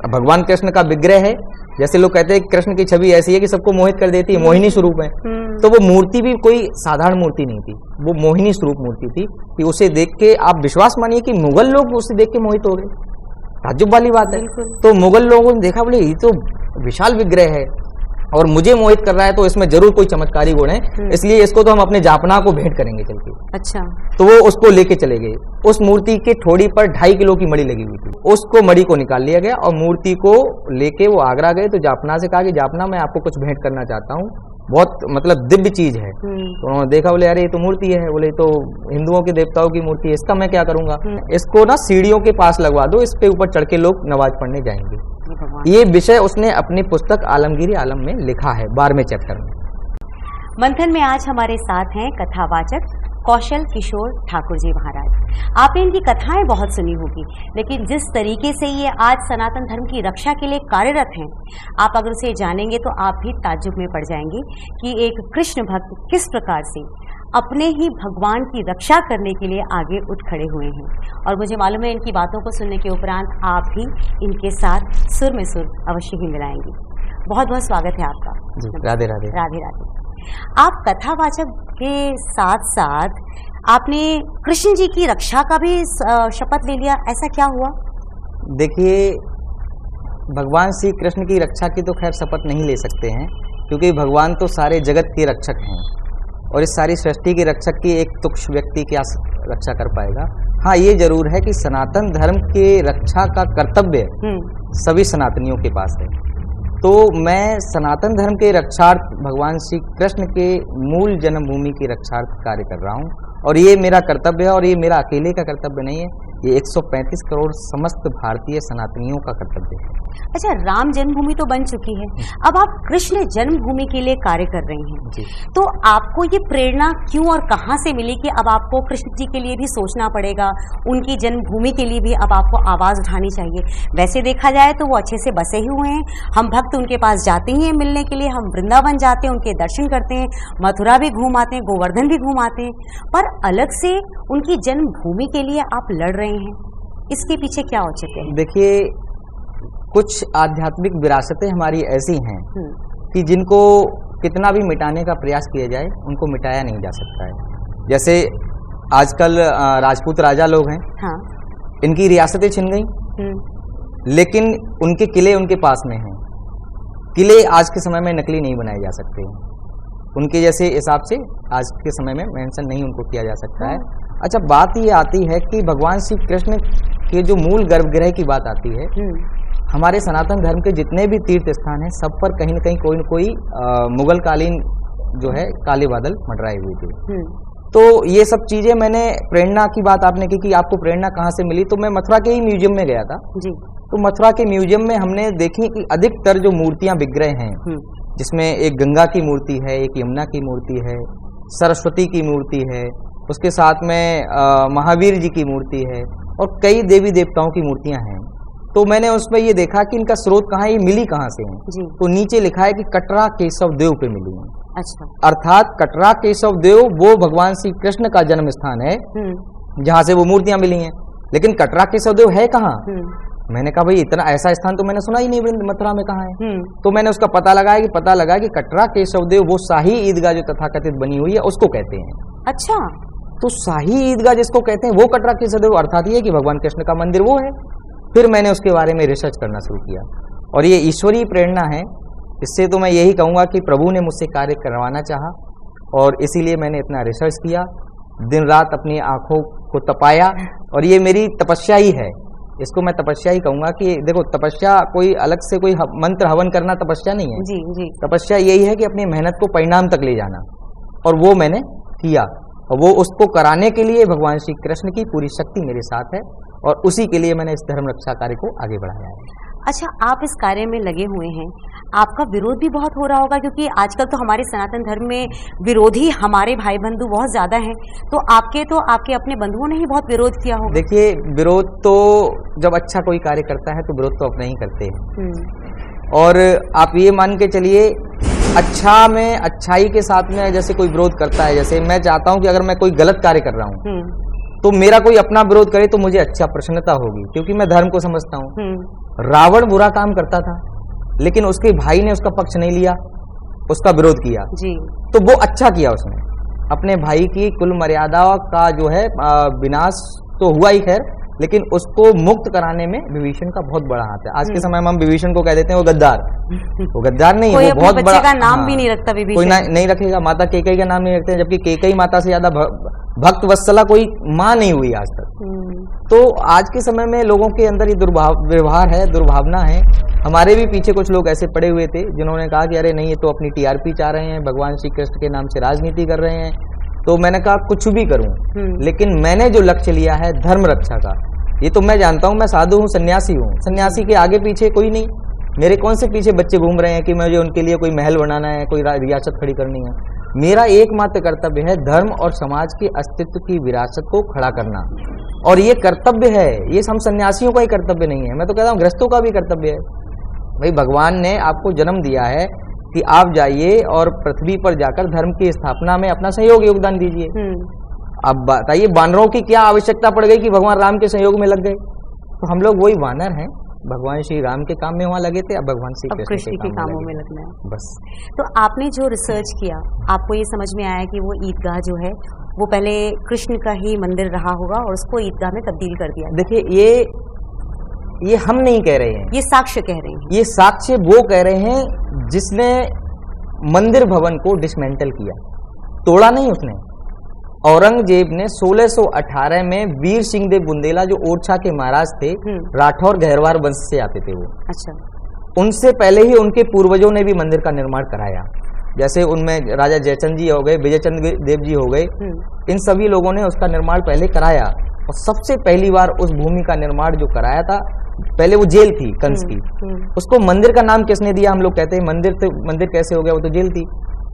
भगवान कृष्ण का विग्रह है, जैसे लोग कहते हैं कि कृष्ण की छवि ऐसी है कि सबको मोहित कर देती है, मोहिनी स्वरूप है। तो वो मूर्ति भी कोई साधारण मूर्ति नहीं थी, वो मोहिनी स्वरूप मूर्ति थी कि उसे देख के आप विश्वास मानिए कि मुगल लोग उसे देख के मोहित हो गए। ताज्जुब वाली बात है। तो मुगल लोगों ने देखा, बोले ये तो विशाल विग्रह है और मुझे मोहित कर रहा है, तो इसमें जरूर कोई चमत्कारी गुण है, इसलिए इसको तो हम अपने जापना को भेंट करेंगे चल के। अच्छा। तो वो उसको लेके चले गए। उस मूर्ति के ठोड़ी पर 2.5 किलो की मड़ी लगी हुई थी, उसको मड़ी को निकाल लिया गया और मूर्ति को लेके वो आगरा गए। तो जापना से कहा कि जापना मैं आपको कुछ भेंट करना चाहता हूँ, बहुत मतलब दिव्य चीज है। तो उन्होंने देखा, बोले अरे ये तो मूर्ति है, बोले तो हिंदुओं के देवताओं की मूर्ति है, इसका मैं क्या करूंगा, इसको ना सीढ़ियों के पास लगवा दो, इस पे ऊपर चढ़ के लोग नमाज पढ़ने जाएंगे। ये विषय उसने अपनी पुस्तक आलमगीरी आलम में लिखा है 12वें चैप्टर में। मंथन में आज हमारे साथ हैं कथावाचक कौशल किशोर ठाकुर जी महाराज। आपने इनकी कथाएं बहुत सुनी होगी, लेकिन जिस तरीके से ये आज सनातन धर्म की रक्षा के लिए कार्यरत हैं, आप अगर उसे जानेंगे तो आप भी ताज्जुब में पड़ जाएंगे कि एक कृष्ण भक्त किस प्रकार से अपने ही भगवान की रक्षा करने के लिए आगे उठ खड़े हुए हैं। और मुझे मालूम है इनकी बातों को सुनने के उपरांत आप भी इनके साथ सुर में सुर अवश्य ही मिलाएंगे। बहुत बहुत स्वागत है आपका। राधे राधे। राधे राधे। आप कथावाचक के साथ साथ आपने कृष्ण जी की रक्षा का भी शपथ ले लिया, ऐसा क्या हुआ? देखिए, भगवान श्री कृष्ण की रक्षा की तो खैर शपथ नहीं ले सकते हैं, क्योंकि भगवान तो सारे जगत के रक्षक हैं और इस सारी सृष्टि के रक्षक की एक तुच्छ व्यक्ति क्या रक्षा कर पाएगा। हाँ, ये जरूर है कि सनातन धर्म के रक्षा का कर्तव्य सभी सनातनियों के पास है। तो मैं सनातन धर्म के रक्षार्थ भगवान श्री कृष्ण के मूल जन्मभूमि की रक्षार्थ कार्य कर रहा हूँ और ये मेरा कर्तव्य है। और ये मेरा अकेले का कर्तव्य नहीं है, ये 135 करोड़ समस्त भारतीय सनातनियों का कर्तव्य है। अच्छा, राम जन्मभूमि तो बन चुकी है, अब आप कृष्ण जन्मभूमि के लिए कार्य कर रहे हैं, तो आपको ये प्रेरणा क्यों और कहाँ से मिली कि अब आपको कृष्ण जी के लिए भी सोचना पड़ेगा, उनकी जन्मभूमि के लिए भी अब आपको आवाज़ उठानी चाहिए? वैसे देखा जाए तो वो अच्छे से बसे ही हुए हैं, हम भक्त उनके पास जाते ही हैं मिलने के लिए, हम वृंदावन जाते हैं, उनके दर्शन करते हैं, मथुरा भी घूम आते हैं, गोवर्धन भी घूम आते हैं, पर अलग से उनकी जन्मभूमि के लिए आप लड़ रहे हैं, इसके पीछे क्या औचित्य है? देखिए, कुछ आध्यात्मिक विरासतें हमारी ऐसी हैं कि जिनको कितना भी मिटाने का प्रयास किया जाए उनको मिटाया नहीं जा सकता है। जैसे आजकल राजपूत राजा लोग हैं, हाँ। इनकी रियासतें छिन गई, लेकिन उनके किले उनके पास में हैं। किले आज के समय में नकली नहीं बनाए जा सकते, उनके जैसे हिसाब से आज के समय में मेंशन नहीं उनको किया जा सकता है। अच्छा, बात ये आती है कि भगवान श्री कृष्ण के जो मूल गर्भगृह की बात आती है, हमारे सनातन धर्म के जितने भी तीर्थ स्थान हैं सब पर कहीं न कहीं कोई न कोई मुगल कालीन जो है काले बादल मंडराए हुए थे। तो ये सब चीजें मैंने, प्रेरणा की बात आपने की कि आपको प्रेरणा कहाँ से मिली, तो मैं मथुरा के ही म्यूजियम में गया था जी। तो मथुरा के म्यूजियम में हमने देखी कि अधिकतर जो मूर्तियां विग्रह हैं, जिसमें एक गंगा की मूर्ति है, एक यमुना की मूर्ति है, सरस्वती की मूर्ति है, उसके साथ में महावीर जी की मूर्ति है और कई देवी देवताओं की मूर्तियां हैं। तो मैंने उसमें ये देखा कि इनका स्रोत कहाँ है, ये मिली कहाँ से है। तो नीचे लिखा है कि कटरा केशव देव पे मिली है। अच्छा। अर्थात कटरा केशव देव वो भगवान श्री कृष्ण का जन्म स्थान है जहाँ से वो मूर्तियां मिली हैं, लेकिन कटरा केशव देव है कहाँ? मैंने कहा भाई इतना ऐसा स्थान तो मैंने सुना ही नहीं मथुरा में कहाँ है। तो मैंने उसका पता लगाया कि कटरा केशव देव वो शाही ईदगाह जो तथाकथित बनी हुई है उसको कहते हैं। अच्छा। तो शाही ईदगाह जिसको कहते हैं वो कटरा केशव देव, अर्थात ये कि भगवान कृष्ण का मंदिर वो है। फिर मैंने उसके बारे में रिसर्च करना शुरू किया और ये ईश्वरीय प्रेरणा है। इससे तो मैं यही कहूँगा कि प्रभु ने मुझसे कार्य करवाना चाहा और इसीलिए मैंने इतना रिसर्च किया, दिन रात अपनी आंखों को तपाया और ये मेरी तपस्या ही है। इसको मैं तपस्या ही कहूँगा कि देखो, तपस्या कोई अलग से कोई मंत्र हवन करना तपस्या नहीं है जी, जी। तपस्या यही है कि अपनी मेहनत को परिणाम तक ले जाना, और वो मैंने किया और वो उसको कराने के लिए भगवान श्री कृष्ण की पूरी शक्ति मेरे साथ है और उसी के लिए मैंने इस धर्म रक्षा कार्य को आगे बढ़ाया है। अच्छा, आप इस कार्य में लगे हुए हैं, आपका विरोध भी बहुत हो रहा होगा, क्योंकि आजकल तो हमारे सनातन धर्म में विरोधी हमारे भाई बंधु बहुत ज़्यादा हैं, तो आपके अपने बंधुओं ने ही बहुत विरोध किया होगा। देखिए, विरोध तो जब अच्छा कोई कार्य करता है तो विरोध तो अपने ही करते हैं। और आप ये मान के चलिए, अच्छा में अच्छाई के साथ में जैसे कोई विरोध करता है, जैसे मैं चाहता हूँ कि अगर मैं कोई गलत कार्य कर रहा हूँ तो मेरा कोई अपना विरोध करे तो मुझे अच्छा प्रसन्नता होगी, क्योंकि मैं धर्म को समझता हूँ। रावण बुरा काम करता था लेकिन उसके भाई ने उसका पक्ष नहीं लिया, उसका विरोध किया जी। तो वो अच्छा किया, उसने अपने भाई की कुल मर्यादा का जो है विनाश तो हुआ ही खैर, लेकिन उसको मुक्त कराने में विभीषण का बहुत बड़ा हाथ है। आज के समय में हम विभीषण को कह देते हैं वो गद्दार, वो गद्दार नहीं, वो बहुत बड़ा का नाम भी नहीं रखता विभीषण, कोई नहीं रखेगा। माता केकई का नाम नहीं रखते, जबकि केकई माता से ज्यादा भक्त वत्सला कोई माँ नहीं हुई आज तक। तो आज के समय में लोगों के अंदर ये दुर्व्यवहार है, दुर्भावना है। हमारे भी पीछे कुछ लोग ऐसे पड़े हुए थे जिन्होंने कहा कि अरे नहीं, ये तो अपनी टीआरपी चाह रहे हैं, भगवान श्री कृष्ण के नाम से राजनीति कर रहे हैं। तो मैंने कहा कुछ भी करूं, लेकिन मैंने जो लक्ष्य लिया है धर्म रक्षा का, ये तो मैं जानता हूं। मैं साधु हूं, सन्यासी हूं, सन्यासी के आगे पीछे कोई नहीं। मेरे कौन से पीछे बच्चे घूम रहे हैं कि मुझे उनके लिए कोई महल बनाना है, कोई रियासत खड़ी करनी है। मेरा एकमात्र कर्तव्य है धर्म और समाज के अस्तित्व की विरासत को खड़ा करना, और ये कर्तव्य है, ये हम सन्यासियों का ही कर्तव्य नहीं है, मैं तो कहता हूँ गृहस्थों का भी कर्तव्य है। भाई भगवान ने आपको जन्म दिया है कि आप जाइए और पृथ्वी पर जाकर धर्म की स्थापना में अपना योगदान दीजिए। अब बताइए वानरों की क्या आवश्यकता पड़ गई कि भगवान राम के सहयोग में लग गए? तो हम लोग वही वानर हैं, भगवान श्री राम के काम में वहां लगे थे, अब भगवान श्री कृष्ण के कामों में लगना है बस। तो आपने जो रिसर्च किया, आपको ये समझ में आया कि वो ईदगाह जो है वो पहले कृष्ण का ही मंदिर रहा होगा और उसको ईदगाह में तब्दील कर दिया। देखिए ये हम नहीं कह रहे हैं, ये साक्ष्य कह रहे हैं, ये साक्ष्य वो कह रहे हैं जिसने मंदिर भवन को डिसमेंटल किया, तोड़ा नहीं उसने। औरंगजेब ने 1618 में वीर सिंह देव बुंदेला जो ओरछा के महाराज थे, राठौर गहरवार वंश से आते थे वो, अच्छा, उनसे पहले ही उनके पूर्वजों ने भी मंदिर का निर्माण कराया। जैसे उनमें राजा जयचंद जी हो गए, विजयचंद देव जी हो गए, इन सभी लोगों ने उसका निर्माण पहले कराया। और सबसे पहली बार उस भूमि का निर्माण जो कराया था, पहले वो जेल थी कंस की, उसको मंदिर का नाम किसने दिया? हम लोग कहते हैं मंदिर, तो मंदिर कैसे हो गया, वो तो जेल थी।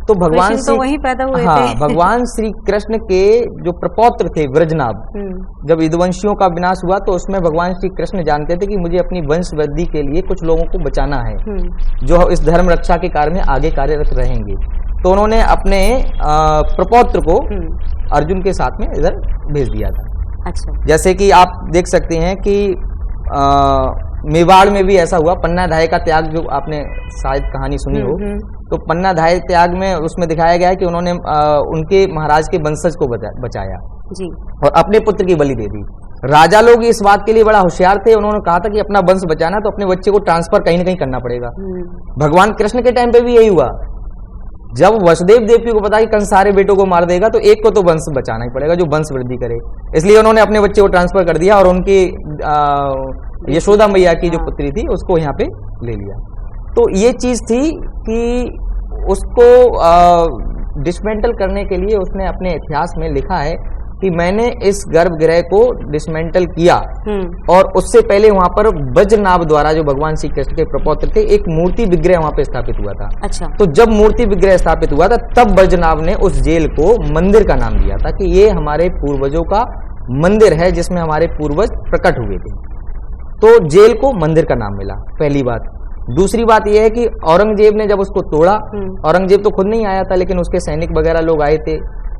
तो भगवान तो वहीं पैदा हुए थे। भगवान श्री कृष्ण के जो प्रपौत्र थे वृजनाभ, जब यदुवंशियों का विनाश हुआ तो उसमें भगवान श्री कृष्ण जानते थे कि मुझे अपनी वंश वृद्धि के लिए कुछ लोगों को बचाना है जो इस धर्म रक्षा के कार्य में आगे कार्यरत रहेंगे। तो उन्होंने अपने प्रपौत्र को अर्जुन के साथ में इधर भेज दिया था। अच्छा, जैसे कि आप देख सकते हैं कि मेवाड़ में भी ऐसा हुआ, पन्ना धाय का त्याग, जो आपने शायद कहानी सुनी हो, तो पन्ना धाय त्याग में उसमें दिखाया गया है कि उन्होंने उनके महाराज के वंशज को बचाया जी, और अपने पुत्र की बलि दे दी। राजा लोग इस बात के लिए बड़ा होशियार थे, उन्होंने कहा था कि अपना वंश बचाना तो अपने बच्चे को ट्रांसफर कहीं ना कहीं करना पड़ेगा। भगवान कृष्ण के टाइम पे भी यही हुआ, जब वसुदेव देवकी को पता कि कंस सारे बेटों को मार देगा तो एक को तो वंश बचाना ही पड़ेगा जो वंश वृद्धि करे, इसलिए उन्होंने अपने बच्चे को ट्रांसफर कर दिया और उनकी यशोदा मैया की जो पुत्री थी उसको यहाँ पे ले लिया। तो ये चीज थी कि उसको डिसमेंटल करने के लिए उसने अपने इतिहास में लिखा है कि मैंने इस गर्भगृह को डिसमेंटल किया, और उससे पहले वहां पर वज्रनाभ द्वारा, जो भगवान श्री कृष्ण के प्रपौत्र थे, एक मूर्ति विग्रह वहां पे स्थापित हुआ था। अच्छा, तो जब मूर्ति विग्रह स्थापित हुआ था तब वज्रनाभ ने उस जेल को मंदिर का नाम दिया था कि ये हमारे पूर्वजों का मंदिर है जिसमें हमारे पूर्वज प्रकट हुए थे। तो जेल को मंदिर का नाम मिला, पहली बात। दूसरी बात यह है कि औरंगजेब ने जब उसको तोड़ा, औरंगजेब तो खुद नहीं आया था लेकिन उसके सैनिक वगैरह लोग आए थे,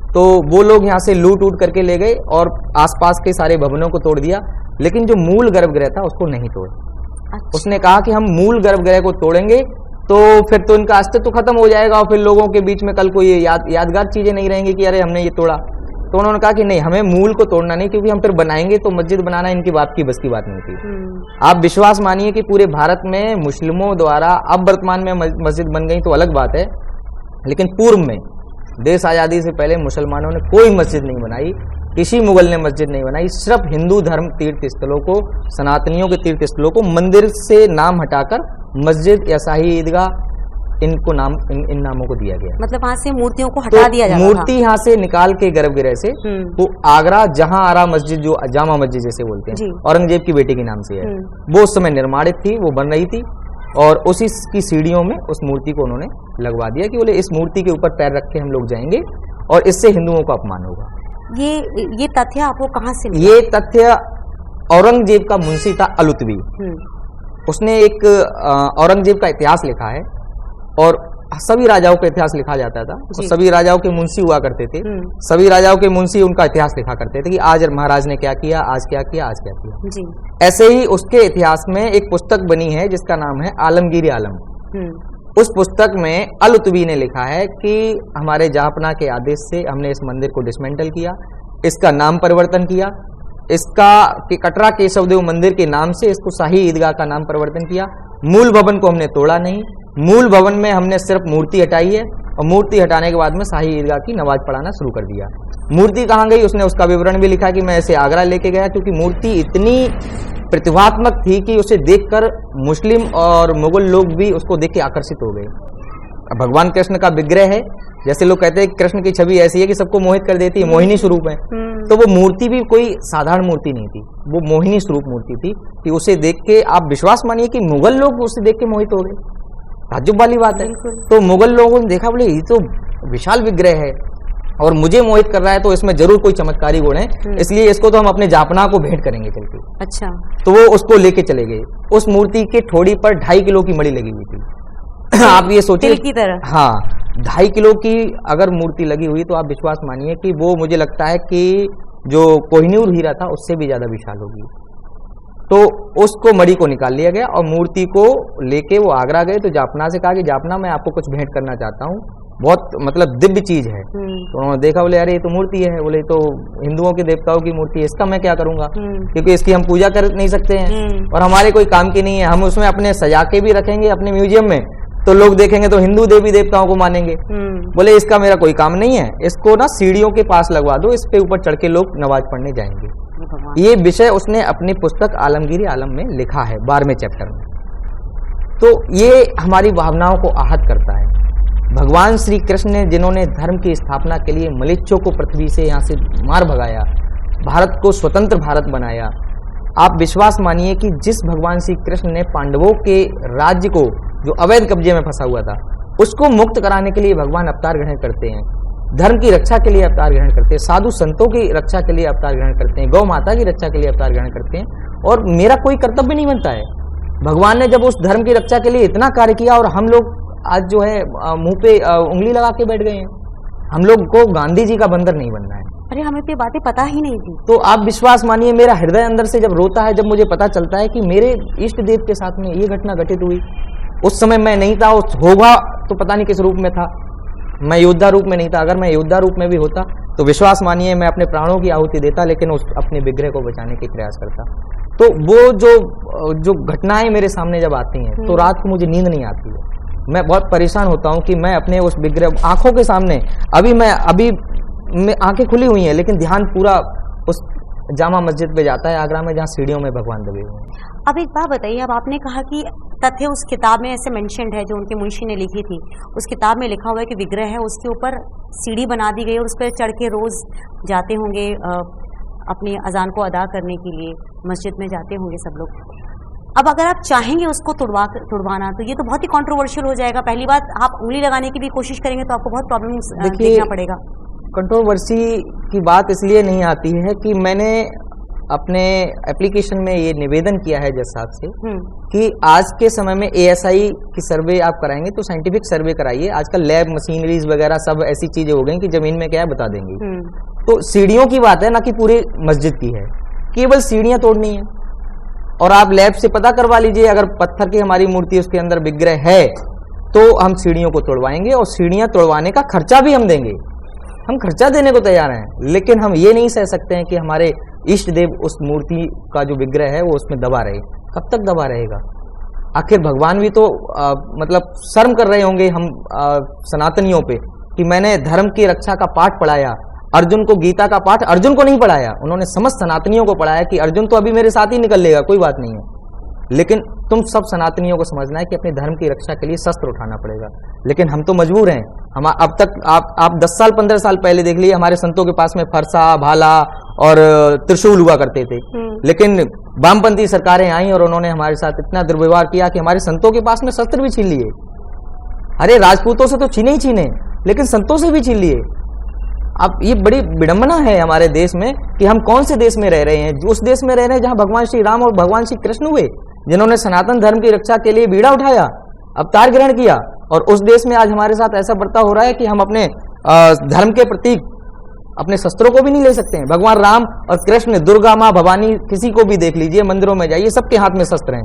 तो वो लोग यहाँ से लूट उट करके ले गए और आसपास के सारे भवनों को तोड़ दिया, लेकिन जो मूल गर्भगृह था उसको नहीं तोड़ा। अच्छा। उसने कहा कि हम मूल गर्भगृह को तोड़ेंगे तो फिर तो इनका अस्तित्व खत्म हो जाएगा और फिर लोगों के बीच में कल को ये यादगार चीजें नहीं रहेंगी कि अरे हमने ये तोड़ा। तो उन्होंने कहा कि नहीं, हमें मूल को तोड़ना नहीं, क्योंकि हम फिर बनाएंगे तो मस्जिद बनाना इनकी बाप की बस की बात नहीं थी। आप विश्वास मानिए कि पूरे भारत में मुस्लिमों द्वारा, अब वर्तमान में मस्जिद बन गई तो अलग बात है, लेकिन पूर्व में देश आजादी से पहले मुसलमानों ने कोई मस्जिद नहीं बनाई, किसी मुगल ने मस्जिद नहीं बनाई। सिर्फ हिंदू धर्म तीर्थ स्थलों को, सनातनियों के तीर्थ स्थलों को मंदिर से नाम हटाकर मस्जिद या शाही ईदगाह, इनको नाम इन नामों को दिया गया। मतलब वहां से मूर्तियों को हटा दिया जाता था। मूर्ति यहाँ से निकाल के गर्भगृह से वो आगरा जहां आरा मस्जिद, जो जामा मस्जिद जैसे बोलते हैं, औरंगजेब की बेटी के नाम से है, वो उस समय निर्माणित थी, वो बन रही थी, और उसी की सीढ़ियों में उस मूर्ति को उन्होंने लगवा दिया कि बोले इस मूर्ति के ऊपर पैर रख के हम लोग जाएंगे और इससे हिंदुओं का अपमान होगा। ये तथ्य आपको कहाँ से मिला? ये तथ्य औरंगजेब का मुंशी था अलुतवी, उसने एक औरंगजेब का इतिहास लिखा है, और सभी राजाओं का इतिहास लिखा जाता था और सभी राजाओं के मुंशी हुआ करते थे, सभी राजाओं के मुंशी उनका इतिहास लिखा करते थे कि आज महाराज ने क्या किया, आज क्या किया, आज क्या किया जी। ऐसे ही उसके इतिहास में एक पुस्तक बनी है जिसका नाम है आलमगीर आलम। उस पुस्तक में अल-उतबी ने लिखा है कि हमारे जहांपना के आदेश से हमने इस मंदिर को डिसमेंटल किया, इसका नाम परिवर्तन किया, इसका कि कटरा केशवदेव मंदिर के नाम से इसको शाही ईदगाह का नाम परिवर्तन किया। मूल भवन को हमने तोड़ा नहीं, मूल भवन में हमने सिर्फ मूर्ति हटाई है और मूर्ति हटाने के बाद में शाही ईदगाह की नमाज पढ़ाना शुरू कर दिया। मूर्ति कहाँ गई उसने उसका विवरण भी लिखा कि मैं इसे आगरा लेके गया क्योंकि मूर्ति इतनी प्रतिभात्मक थी कि उसे देखकर मुस्लिम और मुगल लोग भी उसको देख के आकर्षित हो गए। भगवान कृष्ण का विग्रह है, जैसे लोग कहते हैं कृष्ण की छवि ऐसी है कि सबको मोहित कर देती है, मोहिनी स्वरूप है, तो वो मूर्ति भी कोई साधारण मूर्ति नहीं थी, वो मोहिनी स्वरूप मूर्ति थी कि उसे देख के आप विश्वास मानिए कि मुगल लोग उसे देख के मोहित हो गए। ताज्जुब वाली बात है। तो मुगल लोगों ने देखा, बोले ये तो विशाल विग्रह है और मुझे मोहित कर रहा है, तो इसमें जरूर कोई चमत्कारी गुण है, इसलिए इसको तो हम अपने जहांपना को भेंट करेंगे चल के। अच्छा। तो वो उसको लेके चले गए। उस मूर्ति के ठोड़ी पर 2.5 किलो की मणि लगी हुई थी। आप ये सोचिए की तरह। हाँ, 2.5 किलो की अगर मूर्ति लगी हुई तो आप विश्वास मानिए कि वो मुझे लगता है कि जो कोहिनूर हीरा था उससे भी ज्यादा विशाल होगी। तो उसको मणि को निकाल लिया गया और मूर्ति को लेके वो आगरा गए। तो जापना से कहा कि जापना मैं आपको कुछ भेंट करना चाहता हूँ, बहुत मतलब दिव्य चीज है। तो उन्होंने देखा, बोले अरे ये तो मूर्ति है, बोले तो हिंदुओं के देवताओं की मूर्ति है, इसका मैं क्या करूंगा, क्योंकि इसकी हम पूजा कर नहीं सकते हैं और हमारे कोई काम की नहीं है, हम उसमें अपने सजा के भी रखेंगे अपने म्यूजियम में, तो लोग देखेंगे तो हिंदू देवी देवताओं को मानेंगे। बोले इसका मेरा कोई काम नहीं है, इसको ना सीढ़ियों के पास लगवा दो, इस पे ऊपर चढ़ के लोग नमाज पढ़ने जाएंगे। ये विषय उसने अपनी पुस्तक आलमगीर आलम में लिखा है 12वें चैप्टर में। तो ये हमारी भावनाओं को आहत करता है। भगवान श्री कृष्ण ने जिन्होंने धर्म की स्थापना के लिए मलेच्छों को पृथ्वी से यहाँ से मार भगाया, भारत को स्वतंत्र भारत बनाया, आप विश्वास मानिए कि जिस भगवान श्री कृष्ण ने पांडवों के राज्य को जो अवैध कब्जे में फंसा हुआ था उसको मुक्त कराने के लिए भगवान अवतार ग्रहण करते हैं, धर्म की रक्षा के लिए अवतार ग्रहण करते हैं, साधु संतों की रक्षा के लिए अवतार ग्रहण करते हैं, गौ माता की रक्षा के लिए अवतार ग्रहण करते हैं। और मेरा कोई कर्तव्य नहीं बनता है। भगवान ने जब उस धर्म की रक्षा के लिए इतना कार्य किया और हम लोग आज जो है मुंह पे उंगली लगा के बैठ गए हैं, हम लोग को गांधी जी का बंदर नहीं बनना है। अरे हमें तो ये बातें पता ही नहीं थी। तो आप विश्वास मानिए मेरा हृदय अंदर से जब रोता है, जब मुझे पता चलता है कि मेरे इष्ट देव के साथ में ये घटना घटित हुई। उस समय मैं नहीं था, होगा तो पता नहीं किस रूप में था, मैं योद्धा रूप में नहीं था। अगर मैं योद्धा रूप में भी होता तो विश्वास मानिए मैं अपने प्राणों की आहुति देता, लेकिन उस अपने विग्रह को बचाने के प्रयास करता। तो वो जो घटनाएं मेरे सामने जब आती हैं तो रात को मुझे नींद नहीं आती है, मैं बहुत परेशान होता हूं कि मैं अपने उस विग्रह आंखों के सामने अभी आंखें खुली हुई हैं, लेकिन ध्यान पूरा उस जामा मस्जिद पे जाता है आगरा में, जहाँ सीढ़ियों में भगवान दबे हुए हैं। अब एक बात बताइए, अब आपने कहा कि तथ्य उस किताब में ऐसे मेंशन्ड है जो उनके मुंशी ने लिखी थी, उस किताब में लिखा हुआ है कि विग्रह है, उसके ऊपर सीढ़ी बना दी गई और उस पर चढ़ के रोज जाते होंगे, अपनी अजान को अदा करने के लिए मस्जिद में जाते होंगे सब लोग। अब अगर आप चाहेंगे उसको तुड़वाना तो ये तो बहुत ही कंट्रोवर्शियल हो जाएगा। पहली बात, आप उंगली लगाने की भी कोशिश करेंगे तो आपको बहुत प्रॉब्लम देखना पड़ेगा। कंट्रोवर्सी की बात इसलिए नहीं आती है कि मैंने अपने एप्लीकेशन में ये निवेदन किया है जज साहब से कि आज के समय में ASI की सर्वे आप कराएंगे तो साइंटिफिक सर्वे कराइए। आजकल लैब मशीनरीज वगैरह सब ऐसी चीजें हो गई कि जमीन में क्या है बता देंगी। तो सीढ़ियों की बात है ना कि पूरी मस्जिद की है, केवल सीढ़ियां तोड़नी है। और आप लैब से पता करवा लीजिए, अगर पत्थर की हमारी मूर्ति उसके अंदर विग्रह है तो हम सीढ़ियों को तोड़वाएंगे और सीढ़ियां तोड़वाने का खर्चा भी हम देंगे, हम खर्चा देने को तैयार हैं। लेकिन हम ये नहीं सह सकते हैं कि हमारे इष्ट देव उस मूर्ति का जो विग्रह है वो उसमें दबा रहे। कब तक दबा रहेगा? आखिर भगवान भी तो मतलब शर्म कर रहे होंगे हम सनातनियों पे कि मैंने धर्म की रक्षा का पाठ पढ़ाया। अर्जुन को गीता का पाठ अर्जुन को नहीं पढ़ाया, उन्होंने समस्त सनातनियों को पढ़ाया कि अर्जुन तो अभी मेरे साथ ही निकल लेगा, कोई बात नहीं है, लेकिन तुम सब सनातनियों को समझना है कि अपने धर्म की रक्षा के लिए शस्त्र उठाना पड़ेगा। लेकिन हम तो मजबूर हैं। हम अब तक आप 10 साल 15 साल पहले देख लीजिए, हमारे संतों के पास में फरसा, भाला और त्रिशूल हुआ करते थे। लेकिन वामपंथी सरकारें आई और उन्होंने हमारे साथ इतना दुर्व्यवहार किया कि हमारे संतों के पास में शस्त्र भी छीन लिए। अरे राजपूतों से तो छीने ही छीने, लेकिन संतों से भी छीन लिए। अब ये बड़ी विडंबना है हमारे देश में कि हम कौन से देश में रह रहे हैं। उस देश में रह रहे हैं जहां भगवान श्री राम और भगवान श्री कृष्ण हुए, जिन्होंने सनातन धर्म की रक्षा के लिए बीड़ा उठाया, अवतार ग्रहण किया, और उस देश में आज हमारे साथ ऐसा बर्ताव हो रहा है कि हम अपने धर्म के प्रतीक अपने शस्त्रों को भी नहीं ले सकते हैं। भगवान राम और कृष्ण, दुर्गा माँ, भवानी, किसी को भी देख लीजिए, मंदिरों में जाइए, सबके हाथ में शस्त्र हैं।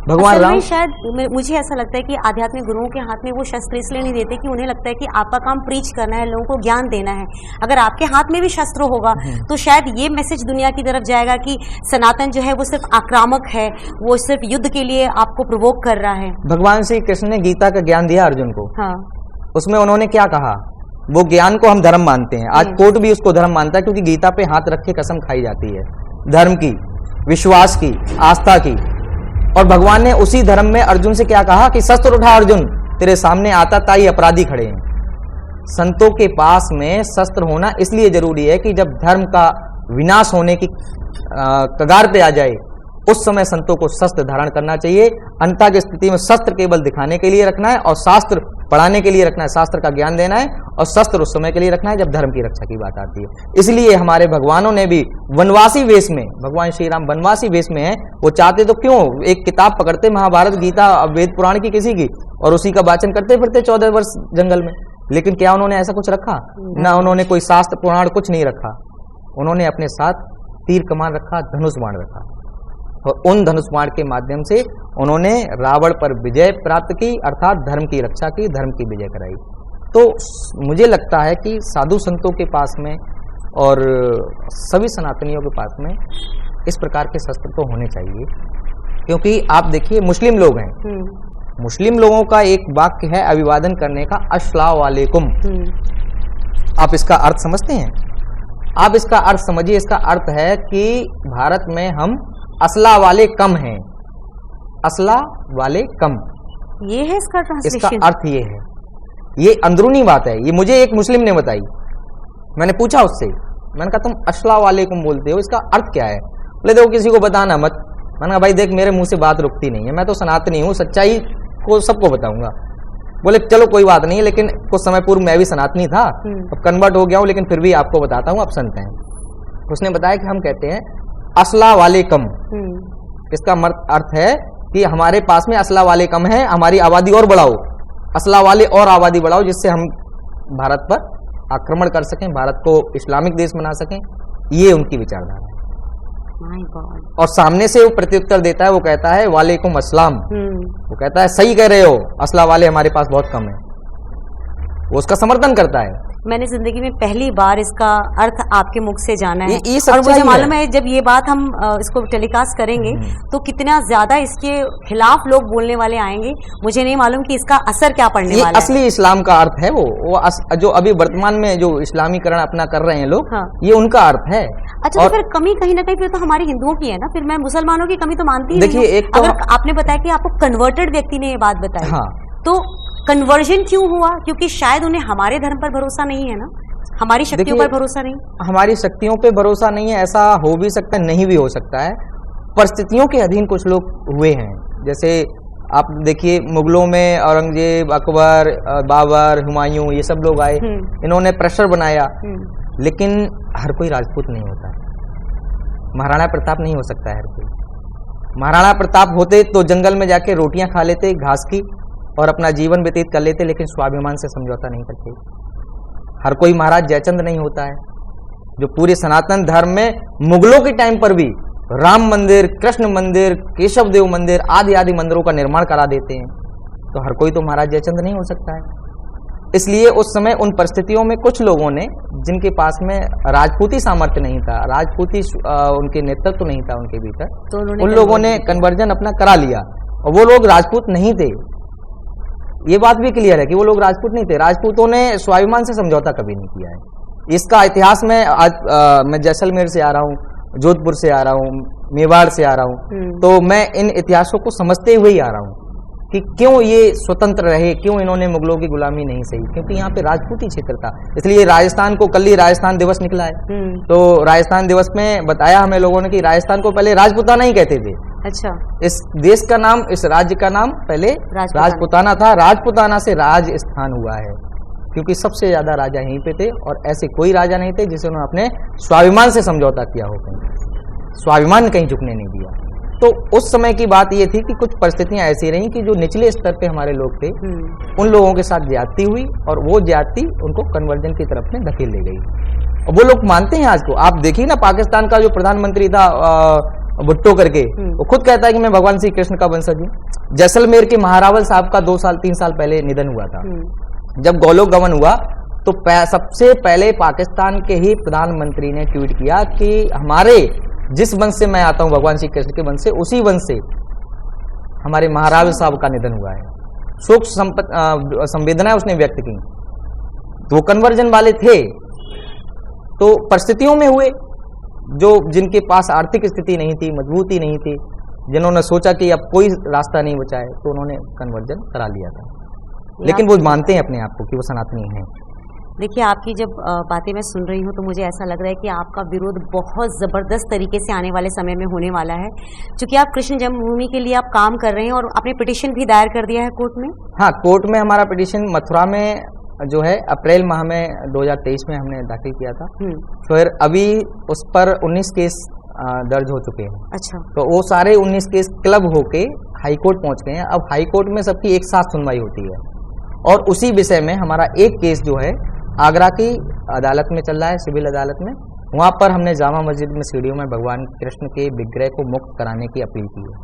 भगवान राम, शायद मुझे ऐसा लगता है कि आध्यात्मिक गुरुओं के हाथ में वो शस्त्र इसलिए नहीं देते कि उन्हें लगता है कि आपका काम प्रीच करना है, लोगों को ज्ञान देना है। अगर आपके हाथ में भी शस्त्र होगा तो शायद ये मैसेज दुनिया की तरफ जाएगा कि सनातन जो है वो सिर्फ आक्रामक है, वो सिर्फ युद्ध के लिए आपको प्रोवोक कर रहा है। भगवान श्री कृष्ण ने गीता का ज्ञान दिया अर्जुन को। हाँ, उसमें उन्होंने क्या कहा? वो ज्ञान को हम धर्म मानते हैं, आज कोर्ट भी उसको धर्म मानता है, क्योंकि गीता पे हाथ रख के कसम खाई जाती है धर्म की, विश्वास की, आस्था की। और भगवान ने उसी धर्म में अर्जुन से क्या कहा कि शस्त्र उठा अर्जुन, तेरे सामने आता ताई अपराधी खड़े हैं। संतों के पास में शस्त्र होना इसलिए जरूरी है कि जब धर्म का विनाश होने की कगार पे आ जाए, उस समय संतों को शस्त्र धारण करना चाहिए। अन्यथा की स्थिति में शस्त्र केवल दिखाने के लिए रखना है और शास्त्र पढ़ाने के लिए रखना है, शास्त्र का ज्ञान देना है, और शस्त्र उस समय के लिए रखना है जब धर्म की रक्षा की बात आती है। इसलिए हमारे भगवानों ने भी वनवासी वेश में, भगवान श्री राम वनवासी वेश में है, वो चाहते तो क्यों एक किताब पकड़ते, महाभारत, गीता, वेद पुराण की किसी की, और उसी का वाचन करते फिरते 14 वर्ष जंगल में। लेकिन क्या उन्होंने ऐसा कुछ रखा? ना उन्होंने कोई शास्त्र पुराण कुछ नहीं रखा। उन्होंने अपने साथ तीर कमान रखा, धनुष बाण रखा, और उन धनुष बाण के माध्यम से उन्होंने रावण पर विजय प्राप्त की, अर्थात धर्म की रक्षा की, धर्म की विजय कराई। तो मुझे लगता है कि साधु संतों के पास में और सभी सनातनियों के पास में इस प्रकार के शस्त्र तो होने चाहिए। क्योंकि आप देखिए, मुस्लिम लोग हैं, मुस्लिम लोगों का एक वाक्य है अभिवादन करने का, अस्सलाम वालेकुम। आप इसका अर्थ समझते हैं? आप इसका अर्थ समझिए। इसका अर्थ है कि भारत में हम असला वाले कम हैं, असला वाले कम, ये है इसका ट्रांसलेशन। इसका अर्थ ये है, ये अंदरूनी बात है, ये मुझे एक मुस्लिम ने बताई। मैंने पूछा उससे, मैंने कहा तुम अस्सला वालेकुम बोलते हो, इसका अर्थ क्या है? बोले देखो किसी को बताना मत। मैंने कहा भाई देख, मेरे मुंह से बात रुकती नहीं है, मैं तो सनातनी हूँ, सच्चाई को सबको बताऊंगा। बोले चलो कोई बात नहीं, लेकिन कुछ समय पूर्व मैं भी सनातनी था, अब कन्वर्ट हो गया हूँ, लेकिन फिर भी आपको बताता हूँ, आप संत हैं। उसने बताया कि हम कहते हैं असला वाले कम। इसका अर्थ है कि हमारे पास में असला वाले कम है, हमारी आबादी और बढ़ाओ, असला वाले और आबादी बढ़ाओ, जिससे हम भारत पर आक्रमण कर सकें, भारत को इस्लामिक देश बना सकें। ये उनकी विचारधारा है। और सामने से वो प्रत्युत्तर देता है, वो कहता है वालेकुम अस्सलाम। वो कहता है सही कह रहे हो, असला वाले हमारे पास बहुत कम है, वो उसका समर्थन करता है। मैंने जिंदगी में पहली बार इसका अर्थ आपके मुख से जाना है। ये और मुझे मालूम है जब ये बात हम इसको टेलीकास्ट करेंगे तो कितना ज्यादा इसके खिलाफ लोग बोलने वाले आएंगे। मुझे नहीं मालूम कि इसका असर क्या पड़ने वाला है। असली इस्लाम का अर्थ है वो जो अभी वर्तमान में जो इस्लामीकरण अपना कर रहे हैं लोग, हाँ। ये उनका अर्थ है। अच्छा, तो फिर कमी कहीं ना कहीं फिर तो हमारे हिंदुओं की है ना, फिर मैं मुसलमानों की कमी तो मानती ही देखिए, एक तो अगर आपने बताया कि आपको कन्वर्टेड व्यक्ति ने ये बात बताई, हाँ। तो कन्वर्जन क्यों हुआ? क्योंकि शायद उन्हें हमारे धर्म पर भरोसा नहीं है ना, हमारी शक्तियों पर भरोसा नहीं। हमारी शक्तियों पे भरोसा नहीं है, ऐसा हो भी सकता है, नहीं भी हो सकता है। परिस्थितियों के अधीन कुछ लोग हुए हैं। जैसे आप देखिए, मुगलों में औरंगजेब, अकबर, बाबर, हुमायूं, ये सब लोग आए, इन्होंने प्रेशर बनाया। लेकिन हर कोई राजपूत नहीं होता, महाराणा प्रताप नहीं हो सकता है हर कोई। महाराणा प्रताप होते तो जंगल में जाके रोटियां खा लेते घास की और अपना जीवन व्यतीत कर लेते, लेकिन स्वाभिमान से समझौता नहीं करते। हर कोई महाराज जयचंद नहीं होता है, जो पूरे सनातन धर्म में मुगलों के टाइम पर भी राम मंदिर, कृष्ण मंदिर, केशव देव मंदिर आदि आदि मंदिरों का निर्माण करा देते हैं। तो हर कोई तो महाराज जयचंद नहीं हो सकता है। इसलिए उस समय उन परिस्थितियों में कुछ लोगों ने, जिनके पास में राजपूती सामर्थ्य नहीं था, राजपूती उनके नेतृत्व नहीं था उनके भीतर, तो उन लोगों ने कन्वर्जन अपना करा लिया। और वो लोग राजपूत नहीं थे, ये बात भी क्लियर है कि वो लोग राजपूत नहीं थे। राजपूतों ने स्वाभिमान से समझौता कभी नहीं किया है। इसका इतिहास में आज मैं जैसलमेर से आ रहा हूँ, जोधपुर से आ रहा हूँ, मेवाड़ से आ रहा हूँ, तो मैं इन इतिहासों को समझते हुए ही आ रहा हूँ कि क्यों ये स्वतंत्र रहे, क्यों इन्होंने मुगलों की गुलामी नहीं सही, क्योंकि यहाँ पे राजपूती क्षेत्र था। इसलिए राजस्थान को कल ही राजस्थान दिवस निकला है, तो राजस्थान दिवस में बताया हमें लोगों ने कि राजस्थान को पहले राजपुताना ही कहते थे। अच्छा, इस देश का नाम, इस राज्य का नाम पहले राजपुताना था। राजपुताना से राजस्थान हुआ है, क्योंकि सबसे ज्यादा राजा यहीं पे थे और ऐसे कोई राजा नहीं थे जिसे उन्होंने अपने स्वाभिमान से समझौता किया हो, कहीं स्वाभिमान कहीं झुकने नहीं दिया। तो उस समय की बात ये थी कि कुछ परिस्थितियां ऐसी रहीं कि जो निचले स्तर पे हमारे लोग थे उन लोगों के साथ ज्यादती हुई और वो ज्यादती उनको कन्वर्जन की तरफ में धकेल ले गई। और वो लोग मानते हैं आज को। आप देखिए ना, पाकिस्तान का जो प्रधानमंत्री था भुट्टो करके, वो खुद कहता है कि मैं भगवान श्री कृष्ण का वंशज हूँ। जैसलमेर के महारावल साहब का 2-3 साल पहले निधन हुआ था। जब गोलोक गमन हुआ तो सबसे पहले पाकिस्तान के ही प्रधानमंत्री ने ट्वीट किया कि हमारे जिस वंश से मैं आता हूं, भगवान श्री कृष्ण के वंश से, उसी वंश से हमारे महारावल साहब का निधन हुआ है। शोक संवेदना उसने व्यक्त की। वो कन्वर्जन वाले थे तो परिस्थितियों में हुए, जो जिनके पास आर्थिक स्थिति नहीं थी, मजबूती नहीं थी, जिन्होंने सोचा कि अब कोई रास्ता नहीं बचा है, तो उन्होंने कन्वर्जन करा लिया था। लेकिन वो मानते हैं अपने आप को कि वो सनातनी हैं। देखिए, आपकी जब बातें मैं सुन रही हूँ तो मुझे ऐसा लग रहा है कि आपका विरोध बहुत ज़बरदस्त तरीके से आने वाले समय में होने वाला है, क्योंकि आप कृष्ण जन्मभूमि के लिए आप काम कर रहे हैं और आपने पिटीशन भी दायर कर दिया है कोर्ट में। हाँ, कोर्ट में हमारा पिटीशन मथुरा में जो है अप्रैल माह में 2023 में हमने दाखिल किया था। फिर अभी उस पर 19 केस दर्ज हो चुके हैं। अच्छा। तो वो सारे 19 केस क्लब होके हाई कोर्ट पहुंच गए हैं। अब हाई कोर्ट में सबकी एक साथ सुनवाई होती है और उसी विषय में हमारा एक केस जो है आगरा की अदालत में चल रहा है, सिविल अदालत में। वहां पर हमने जामा मस्जिद में सीढ़ियों में भगवान कृष्ण के विग्रह को मुक्त कराने की अपील की है।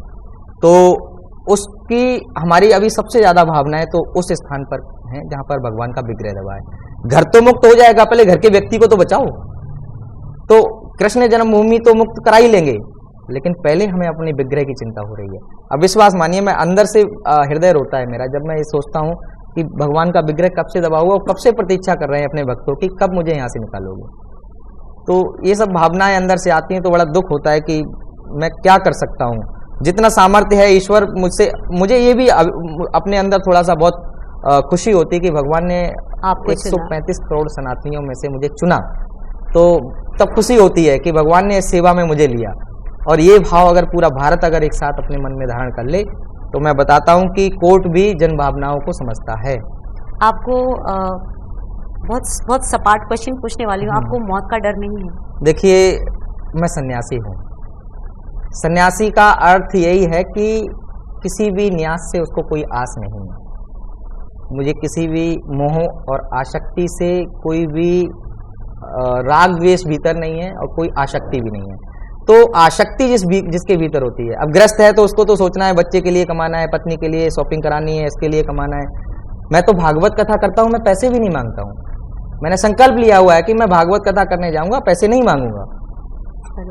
तो उसकी हमारी अभी सबसे ज्यादा भावना है तो उस स्थान पर है जहां पर भगवान का विग्रह दबा है। घर तो मुक्त हो जाएगा, पहले घर के व्यक्ति को तो बचाओ। तो कृष्ण जन्मभूमि तो मुक्त करा ही लेंगे, लेकिन पहले हमें अपने विग्रह की चिंता हो रही है। अब विश्वास मानिए, मैं अंदर से हृदय रोता है मेरा जब मैं ये सोचता हूँ कि भगवान का विग्रह कब से दबा हुआ और कब से प्रतीक्षा कर रहे हैं अपने भक्तों की, कब मुझे यहाँ से निकालोगे। तो ये सब भावनाएं अंदर से आती हैं तो बड़ा दुख होता है कि मैं क्या कर सकता हूँ। जितना सामर्थ्य है ईश्वर मुझे ये भी अपने अंदर थोड़ा सा बहुत खुशी होती है कि भगवान ने आपको 135 करोड़ सनातनियों में से मुझे चुना। तो तब खुशी होती है कि भगवान ने इस सेवा में मुझे लिया। और ये भाव अगर पूरा भारत अगर एक साथ अपने मन में धारण कर ले तो मैं बताता हूं कि कोर्ट भी जन भावनाओं को समझता है। आपको बहुत सपाट क्वेश्चन पूछने वाली हूँ, आपको मौत का डर नहीं है? देखिए, मैं सन्यासी हूँ। सन्यासी का अर्थ यही है कि किसी भी न्यास से उसको कोई आस नहीं है। मुझे किसी भी मोह और आसक्ति से कोई भी राग द्वेष भीतर नहीं है और कोई आसक्ति भी नहीं है। तो आसक्ति जिसके भीतर होती है, अब ग्रस्त है तो उसको तो सोचना है बच्चे के लिए कमाना है, पत्नी के लिए शॉपिंग करानी है, इसके लिए कमाना है। मैं तो भागवत कथा करता हूँ, मैं पैसे भी नहीं मांगता हूँ। मैंने संकल्प लिया हुआ है कि मैं भागवत कथा करने जाऊंगा, पैसे नहीं मांगूंगा।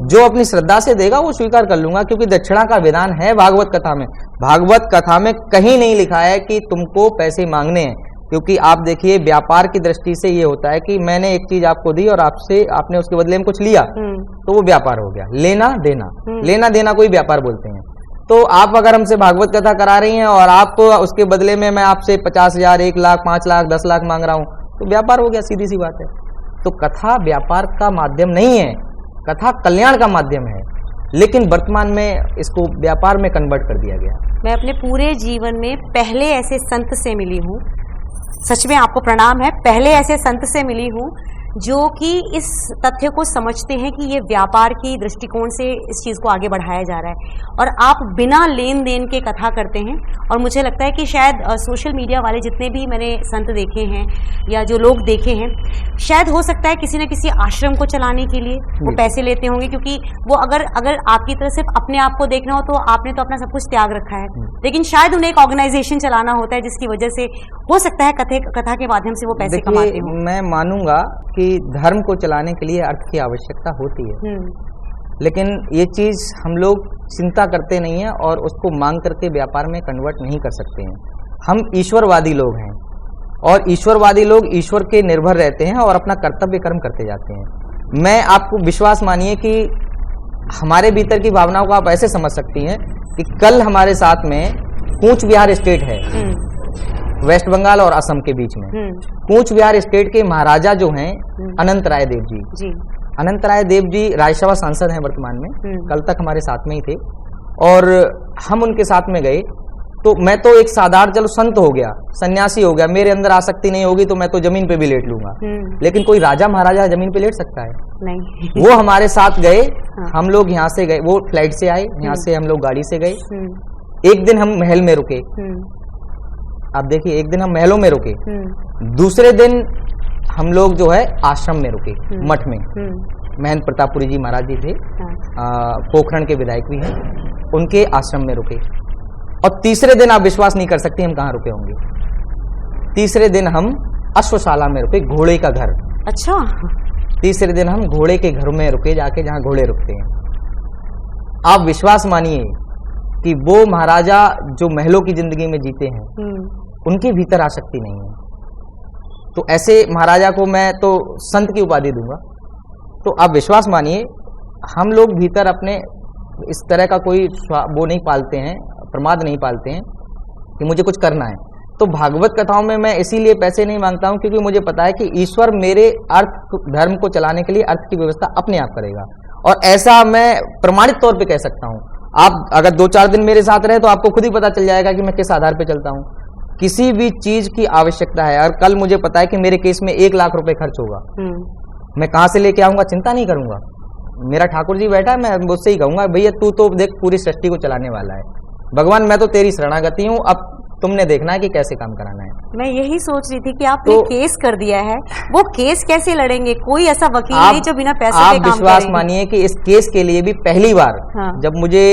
जो अपनी श्रद्धा से देगा वो स्वीकार कर लूंगा, क्योंकि दक्षिणा का विधान है भागवत कथा में। भागवत कथा में कहीं नहीं लिखा है कि तुमको पैसे मांगने हैं, क्योंकि आप देखिए व्यापार की दृष्टि से ये होता है कि मैंने एक चीज आपको दी और आपने उसके बदले में कुछ लिया, तो वो व्यापार हो गया। लेना देना, लेना देना कोई व्यापार बोलते हैं। तो आप अगर हमसे भागवत कथा करा रही हैं और आप उसके बदले में मैं आपसे 50,000, 1 लाख, 5 लाख, 10 लाख मांग रहा हूं, तो व्यापार हो गया, सीधी सी बात है। तो कथा व्यापार का माध्यम नहीं है, कथा कल्याण का माध्यम है, लेकिन वर्तमान में इसको व्यापार में कन्वर्ट कर दिया गया। मैं अपने पूरे जीवन में पहले ऐसे संत से मिली हूँ, सच में आपको प्रणाम है, पहले ऐसे संत से मिली हूँ जो कि इस तथ्य को समझते हैं कि ये व्यापार की दृष्टिकोण से इस चीज़ को आगे बढ़ाया जा रहा है, और आप बिना लेन देन के कथा करते हैं। और मुझे लगता है कि शायद सोशल मीडिया वाले जितने भी मैंने संत देखे हैं या जो लोग देखे हैं, शायद हो सकता है किसी न किसी आश्रम को चलाने के लिए वो पैसे लेते होंगे, क्योंकि वो अगर आपकी तरह सिर्फ अपने आप को देखना हो तो आपने तो अपना सब कुछ त्याग रखा है, लेकिन शायद उन्हें एक ऑर्गेनाइजेशन चलाना होता है जिसकी वजह से हो सकता है कथा के माध्यम से वो पैसे कमाते हो। मैं मानूंगा कि धर्म को चलाने के लिए अर्थ की आवश्यकता होती है, लेकिन ये चीज हम लोग चिंता करते नहीं है और उसको मांग करके व्यापार में कन्वर्ट नहीं कर सकते हैं। हम ईश्वरवादी लोग हैं और ईश्वरवादी लोग ईश्वर के निर्भर रहते हैं और अपना कर्तव्य कर्म करते जाते हैं। मैं आपको विश्वास मानिए कि हमारे भीतर की भावनाओं को आप ऐसे समझ सकती हैं कि कल हमारे साथ में कूच बिहार स्टेट है, वेस्ट बंगाल और असम के बीच में। कूच बिहार स्टेट के महाराजा जो हैं अनंत राय देव जी, अनंत राय देव जी राज्यसभा सांसद हैं वर्तमान में, कल तक हमारे साथ में ही थे। और हम उनके साथ में गए तो मैं तो एक साधारण चलो संत हो गया, सन्यासी हो गया, मेरे अंदर आसक्ति नहीं होगी तो मैं तो जमीन पे भी लेट लूंगा। लेकिन कोई राजा महाराजा जमीन पे लेट सकता है? नहीं। वो हमारे साथ गए, हाँ। हम लोग यहाँ से गए, वो फ्लाइट से आए, यहाँ से हम लोग गाड़ी से गए। एक दिन हम महल में रुके, आप देखिए, एक दिन हम महलों में रुके, दूसरे दिन हम लोग जो है आश्रम में रुके, मठ में। महंत प्रतापपुरी जी महाराज जी थे, पोखरण के विधायक भी हैं, उनके आश्रम में रुके। और तीसरे दिन आप विश्वास नहीं कर सकते हम कहाँ रुके होंगे। तीसरे दिन हम अश्वशाला में रुके, घोड़े का घर। अच्छा। तीसरे दिन हम घोड़े के घर में रुके, जाके जहाँ घोड़े रुकते हैं। आप विश्वास मानिए कि वो महाराजा जो महलों की जिंदगी में जीते हैं, उनके भीतर आसक्ति नहीं है। तो ऐसे महाराजा को मैं तो संत की उपाधि दूंगा। तो आप विश्वास मानिए, हम लोग भीतर अपने इस तरह का कोई वो नहीं पालते हैं, प्रमाद नहीं पालते हैं कि मुझे कुछ करना है। तो भागवत कथाओं में मैं इसीलिए पैसे नहीं मांगता हूं, क्योंकि मुझे पता है कि ईश्वर मेरे अर्थ धर्म को चलाने के लिए अर्थ की व्यवस्था अपने आप करेगा। और ऐसा मैं प्रमाणित तौर पे कह सकता हूं। आप अगर 2-4 दिन मेरे साथ रहे तो आपको खुद ही पता चल जाएगा कि मैं किस आधार पे चलता हूं। किसी भी चीज की आवश्यकता है, और कल मुझे पता है कि मेरे केस में 1 लाख रुपए खर्च होगा, मैं कहां से लेके आऊंगा चिंता नहीं करूंगा। मेरा ठाकुर जी बैठा है, मैं मुझसे ही कहूंगा, भैया तू तो देख पूरी सृष्टि को चलाने वाला है, भगवान मैं तो तेरी शरणागति हूँ, अब तुमने देखना है कि कैसे काम कराना है। मैं यही सोच रही थी कि आपने केस कर दिया है, वो केस कैसे लड़ेंगे? कोई ऐसा वकील नहीं जो बिना पैसे के काम विश्वास मानिए कि इस केस के लिए भी पहली बार, हाँ। जब मुझे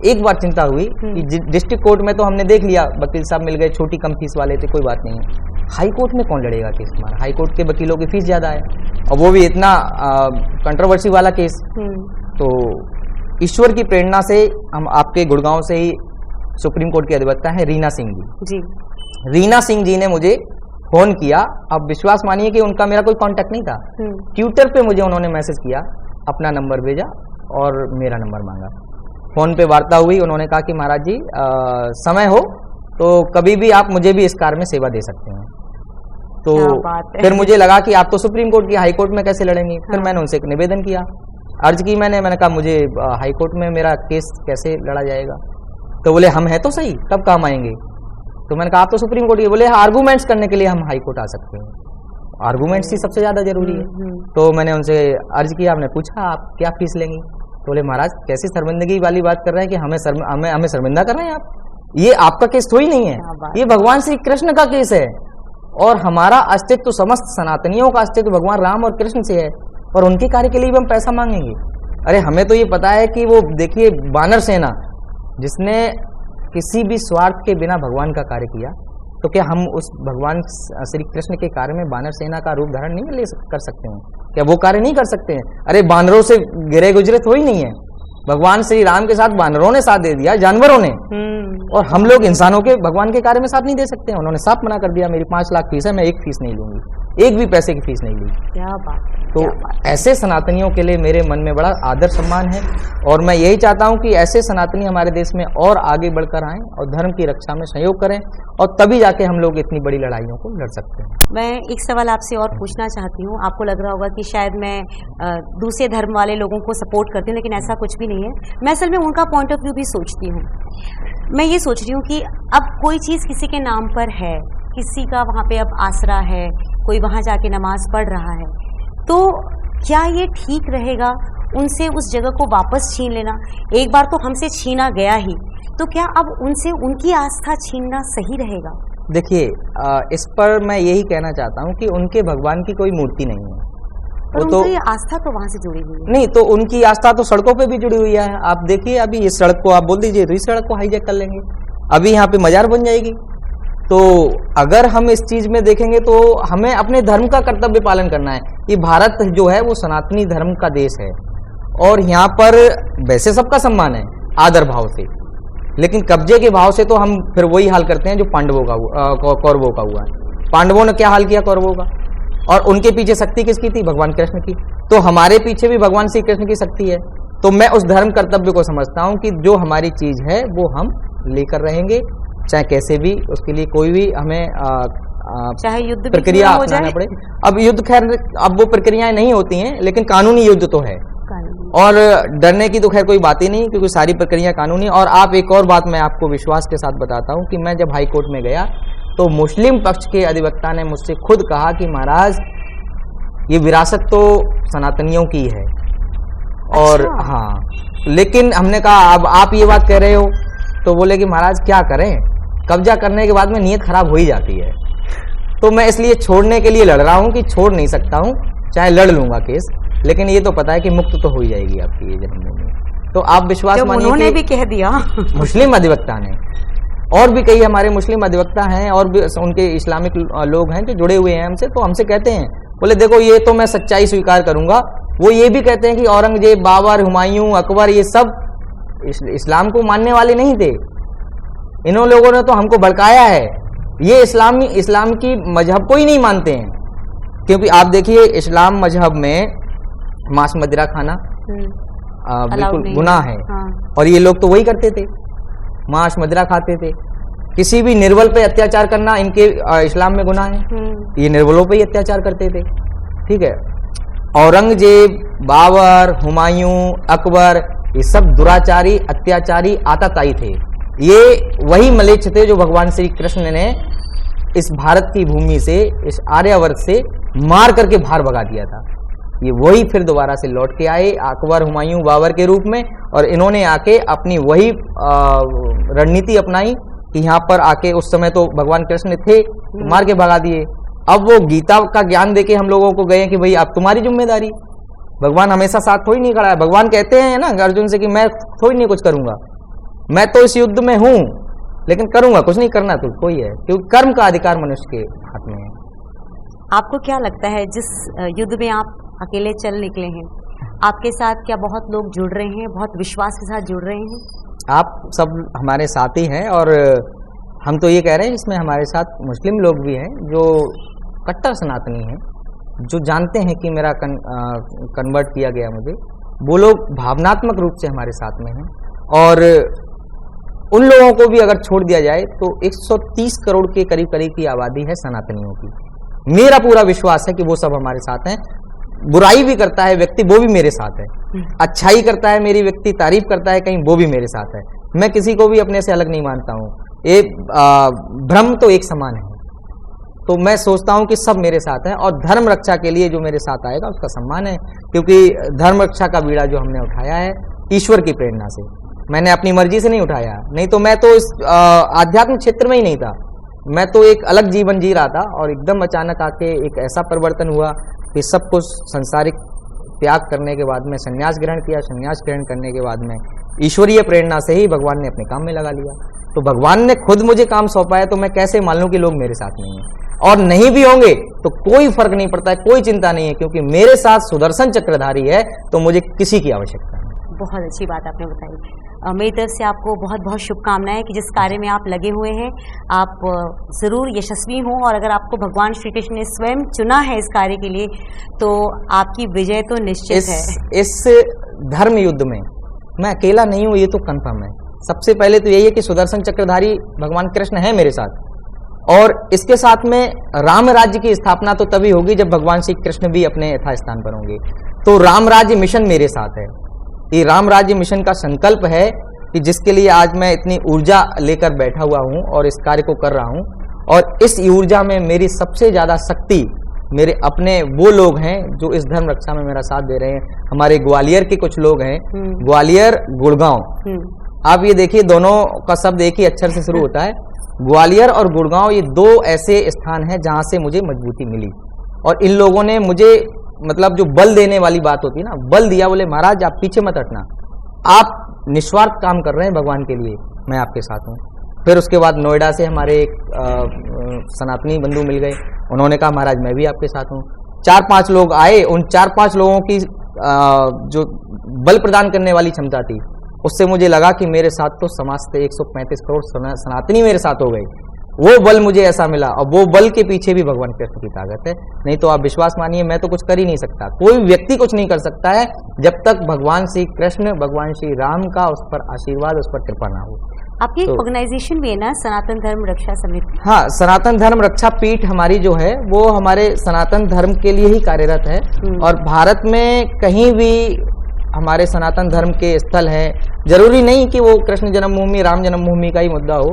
एक बार चिंता हुई कि डिस्ट्रिक्ट कोर्ट में तो हमने देख लिया, वकील साहब मिल गए, छोटी कम फीस वाले थे, कोई बात नहीं है। हाई कोर्ट में कौन लड़ेगा केस हमारा? हाई कोर्ट के वकीलों की फीस ज्यादा है, और वो भी इतना कंट्रोवर्सी वाला केस। तो ईश्वर की प्रेरणा से हम आपके गुड़गांव से ही सुप्रीम कोर्ट के अधिवक्ता हैं रीना सिंह जी। रीना सिंह जी ने मुझे फोन किया। अब विश्वास मानिए कि उनका मेरा कोई कांटेक्ट नहीं था, ट्विटर पे मुझे उन्होंने मैसेज किया, अपना नंबर भेजा और मेरा नंबर मांगा। फोन पे वार्ता हुई, उन्होंने कहा कि महाराज जी समय हो तो कभी भी आप मुझे भी इस कार्य में सेवा दे सकते हैं। तो फिर मुझे लगा कि आप तो सुप्रीम कोर्ट की, हाई कोर्ट में कैसे लड़ेंगे। फिर मैंने उनसे एक निवेदन किया, अर्ज की मैंने कहा मुझे हाई कोर्ट में मेरा केस कैसे लड़ा जाएगा। तो बोले हम हैं तो सही, कब काम आएंगे? तो मैंने कहा आप तो सुप्रीम कोर्ट के। बोले आर्गूमेंट्स करने के लिए हम हाई कोर्ट आ सकते हैं, आर्गूमेंट्स ही सबसे ज्यादा जरूरी है। तो मैंने उनसे अर्ज किया, हमने पूछा आप क्या फीस लेंगे? तो बोले महाराज कैसी शर्मिंदगी वाली बात कर रहे हैं कि हमें शर्मिंदा कर रहे हैं आप, ये आपका केस तो ही नहीं है, ये भगवान श्री कृष्ण का केस है, और हमारा अस्तित्व समस्त सनातनियों का अस्तित्व भगवान राम और कृष्ण से है, और उनके कार्य के लिए भी हम पैसा मांगेंगे? अरे हमें तो ये पता है कि वो देखिए वानर सेना जिसने किसी भी स्वार्थ के बिना भगवान का कार्य किया, तो क्या हम उस भगवान श्री कृष्ण के कार्य में वानर सेना का रूप धारण नहीं कर सकते हैं? क्या वो कार्य नहीं कर सकते हैं? अरे वानरों से गिरे गुजरे तो ही नहीं है, भगवान श्री राम के साथ वानरों ने साथ दे दिया, जानवरों ने, और हम लोग इंसानों के भगवान के कार्य में साथ नहीं दे सकते हैं। उन्होंने साफ मना कर दिया, मेरी 5 लाख फीस है, मैं एक फीस नहीं लूंगी, एक भी पैसे की फीस नहीं ली। क्या बात। तो ऐसे सनातनियों के लिए मेरे मन में बड़ा आदर सम्मान है, और मैं यही चाहता हूं कि ऐसे सनातनी हमारे देश में और आगे बढ़कर आएं और धर्म की रक्षा में सहयोग करें, और तभी जाके हम लोग इतनी बड़ी लड़ाइयों को लड़ सकते हैं। मैं एक सवाल आपसे और पूछना चाहती हूँ। आपको लग रहा होगा कि शायद मैं दूसरे धर्म वाले लोगों को सपोर्ट करती हूँ, लेकिन ऐसा कुछ भी नहीं है। मैं असल में उनका पॉइंट ऑफ व्यू भी सोचती हूँ। मैं ये सोच रही हूँ कि अब कोई चीज़ किसी के नाम पर है, किसी का वहाँ पे अब आसरा है, कोई वहाँ जाके नमाज पढ़ रहा है, तो क्या ये ठीक रहेगा उनसे उस जगह को वापस छीन लेना? एक बार तो हमसे छीना गया ही, तो क्या अब उनसे उनकी आस्था छीनना सही रहेगा? देखिए इस पर मैं यही कहना चाहता हूँ कि उनके भगवान की कोई मूर्ति नहीं है, पर तो ये आस्था तो वहां से जुड़ी हुई है। नहीं, तो उनकी आस्था तो सड़कों पे भी जुड़ी हुई है। आप देखिए अभी इस सड़क को आप बोल दीजिए तो इस सड़क को हाईजैक कर लेंगे, अभी यहाँ पे मजार बन जाएगी। तो अगर हम इस चीज में देखेंगे तो हमें अपने धर्म का कर्तव्य पालन करना है। ये भारत जो है वो सनातनी धर्म का देश है, और यहाँ पर वैसे सबका सम्मान है आदर भाव से, लेकिन कब्जे के भाव से तो हम फिर वही हाल करते हैं जो पांडवों का कौरवों का हुआ है। पांडवों ने क्या हाल किया कौरवों का, और उनके पीछे शक्ति किसकी थी? भगवान कृष्ण की। तो हमारे पीछे भी भगवान श्री कृष्ण की शक्ति है। तो मैं उस धर्म कर्तव्य को समझता हूँ कि जो हमारी चीज है वो हम लेकर रहेंगे, चाहे कैसे भी, उसके लिए कोई भी हमें चाहे युद्ध प्रक्रिया अपनाना पड़े। अब युद्ध खैर अब वो प्रक्रियाएं नहीं होती हैं, लेकिन कानूनी युद्ध तो है। और डरने की तो खैर कोई बात ही नहीं, क्योंकि सारी प्रक्रिया कानूनी। और आप एक और बात मैं आपको विश्वास के साथ बताता हूं कि मैं जब हाई कोर्ट में गया तो मुस्लिम पक्ष के अधिवक्ता ने मुझसे खुद कहा कि महाराज ये विरासत तो सनातनियों की है। और अच्छा। हाँ, लेकिन हमने कहा अब आप ये बात कह रहे हो, तो बोले कि महाराज क्या करें, कब्जा करने के बाद में नीयत खराब हो ही जाती है। तो मैं इसलिए छोड़ने के लिए लड़ रहा हूं कि छोड़ नहीं सकता हूं, चाहे लड़ लूंगा केस, लेकिन ये तो पता है कि मुक्त तो हो ही जाएगी आपकी ये जन्मभूमि। तो आप विश्वास मानिए उन्होंने कि भी कह दिया मुस्लिम अधिवक्ता ने, और भी कई हमारे मुस्लिम अधिवक्ता हैं और भी उनके इस्लामिक लोग हैं जो जुड़े हुए हैं हमसे, तो हमसे कहते हैं, बोले देखो ये तो मैं सच्चाई स्वीकार करूंगा। वो ये भी कहते हैं कि औरंगजेब, बाबर, हुमायूं, अकबर ये सब इस्लाम को मानने वाले नहीं थे। इन लोगों ने तो हमको भड़काया है। ये इस्लाम की मजहब को ही नहीं मानते हैं, क्योंकि आप देखिए इस्लाम मजहब में मांस मदिरा खाना बिल्कुल गुनाह है। हाँ। और ये लोग तो वही करते थे, मांस मदिरा खाते थे। किसी भी निर्बल पे अत्याचार करना इनके इस्लाम में गुनाह है, ये निर्बलों पे ही अत्याचार करते थे। ठीक है, औरंगजेब, बाबर, हुमायूं, अकबर ये सब दुराचारी, अत्याचारी, आताताई थे। ये वही मलेच्छ थे जो भगवान श्री कृष्ण ने इस भारत की भूमि से, इस आर्यावर्त से मार करके बाहर भगा दिया था। ये वही फिर दोबारा से लौट के आए अकबर, हुमायूं, बाबर के रूप में, और इन्होंने आके अपनी वही रणनीति अपनाई कि यहाँ पर आके, उस समय तो भगवान कृष्ण थे, मार के भगा दिए। अब वो गीता का ज्ञान देके हम लोगों को गए कि भाई अब तुम्हारी जिम्मेदारी। भगवान हमेशा साथ थोड़ी नहीं खड़ा है। भगवान कहते हैं ना अर्जुन से कि मैं थोड़ी नहीं कुछ करूंगा, मैं तो इस युद्ध में हूं, लेकिन करूंगा कुछ नहीं, करना तो कोई है, क्योंकि कर्म का अधिकार मनुष्य के हाथ में है। आपको क्या लगता है, जिस युद्ध में आप अकेले चल निकले हैं, आपके साथ क्या बहुत लोग जुड़ रहे हैं, बहुत विश्वास के साथ जुड़ रहे हैं? आप सब हमारे साथी हैं, और हम तो ये कह रहे हैं इसमें हमारे साथ मुस्लिम लोग भी हैं जो कट्टर सनातनी हैं, जो जानते हैं कि मेरा कन्वर्ट किया गया मुझे। वो लोग भावनात्मक रूप से हमारे साथ में हैं, और उन लोगों को भी अगर छोड़ दिया जाए तो 130 करोड़ के करीब करीब की आबादी है सनातनियों की। मेरा पूरा विश्वास है कि वो सब हमारे साथ हैं। बुराई भी करता है व्यक्ति, वो भी मेरे साथ है। अच्छाई करता है मेरी व्यक्ति, तारीफ करता है कहीं, वो भी मेरे साथ है। मैं किसी को भी अपने से अलग नहीं मानता हूँ। ये भ्रम तो एक समान है। तो मैं सोचता हूँ कि सब मेरे साथ हैं, और धर्म रक्षा के लिए जो मेरे साथ आएगा उसका सम्मान है, क्योंकि धर्म रक्षा का बीड़ा जो हमने उठाया है ईश्वर की प्रेरणा से, मैंने अपनी मर्जी से नहीं उठाया। नहीं तो मैं तो इस आध्यात्मिक क्षेत्र में ही नहीं था, मैं तो एक अलग जीवन जी रहा था, और एकदम अचानक आके एक ऐसा परिवर्तन हुआ कि सब कुछ संसारिक त्याग करने के बाद में संन्यास ग्रहण किया। संन्यास ग्रहण करने के बाद में ईश्वरीय प्रेरणा से ही भगवान ने अपने काम में लगा लिया। तो भगवान ने खुद मुझे काम सौंपा है, तो मैं कैसे मान लूं कि लोग मेरे साथ नहीं हैं, और नहीं भी होंगे तो कोई फर्क नहीं पड़ता है, कोई चिंता नहीं है, क्योंकि मेरे साथ सुदर्शन चक्रधारी है, तो मुझे किसी की आवश्यकता नहीं। बहुत अच्छी बात आपने बताई। मेरी तरफ से आपको बहुत बहुत शुभकामनाएं कि जिस कार्य में आप लगे हुए हैं आप ज़रूर यशस्वी हों, और अगर आपको भगवान श्री कृष्ण ने स्वयं चुना है इस कार्य के लिए तो आपकी विजय तो निश्चित है। इस धर्म युद्ध में मैं अकेला नहीं हूँ, ये तो कंफर्म है। सबसे पहले तो यही है कि सुदर्शन चक्रधारी भगवान कृष्ण है मेरे साथ, और इसके साथ में राम राज्य की स्थापना तो तभी होगी जब भगवान श्री कृष्ण भी अपने यथास्थान पर होंगे। तो राम राज्य मिशन मेरे साथ है। ये राम राज्य मिशन का संकल्प है कि जिसके लिए आज मैं इतनी ऊर्जा लेकर बैठा हुआ हूं और इस कार्य को कर रहा हूं, और इस ऊर्जा में मेरी सबसे ज्यादा शक्ति मेरे अपने वो लोग हैं जो इस धर्म रक्षा में मेरा साथ दे रहे हैं। हमारे ग्वालियर के कुछ लोग हैं, ग्वालियर, गुड़गांव। आप ये देखिए दोनों का शब्द एक ही अक्षर से शुरू होता है। ग्वालियर और गुड़गांव ये दो ऐसे स्थान हैं जहां से मुझे मजबूती मिली, और इन लोगों ने मुझे मतलब जो बल देने वाली बात होती है ना, बल दिया। बोले महाराज आप पीछे मत हटना, आप निस्वार्थ काम कर रहे हैं भगवान के लिए, मैं आपके साथ हूँ। फिर उसके बाद नोएडा से हमारे एक सनातनी बंधु मिल गए, उन्होंने कहा महाराज मैं भी आपके साथ हूँ। 4-5 लोग आए, उन 4-5 लोगों की जो बल प्रदान करने वाली क्षमता थी, उससे मुझे लगा कि मेरे साथ तो समाज से 135 करोड़ सनातनी मेरे साथ हो गए। वो बल मुझे ऐसा मिला, और वो बल के पीछे भी भगवान कृष्ण की ताकत है। नहीं तो आप विश्वास मानिए मैं तो कुछ कर ही नहीं सकता, कोई व्यक्ति कुछ नहीं कर सकता है जब तक भगवान श्री कृष्ण, भगवान श्री राम का उस पर आशीर्वाद, उस पर कृपा ना हो। आपकी तो, ऑर्गेनाइजेशन भी है ना, सनातन धर्म रक्षा समिति? हाँ, सनातन धर्म रक्षा पीठ हमारी जो है वो हमारे सनातन धर्म के लिए ही कार्यरत है, और भारत में कहीं भी हमारे सनातन धर्म के स्थल हैं, जरूरी नहीं कि वो कृष्ण जन्मभूमि राम जन्मभूमि का ही मुद्दा हो,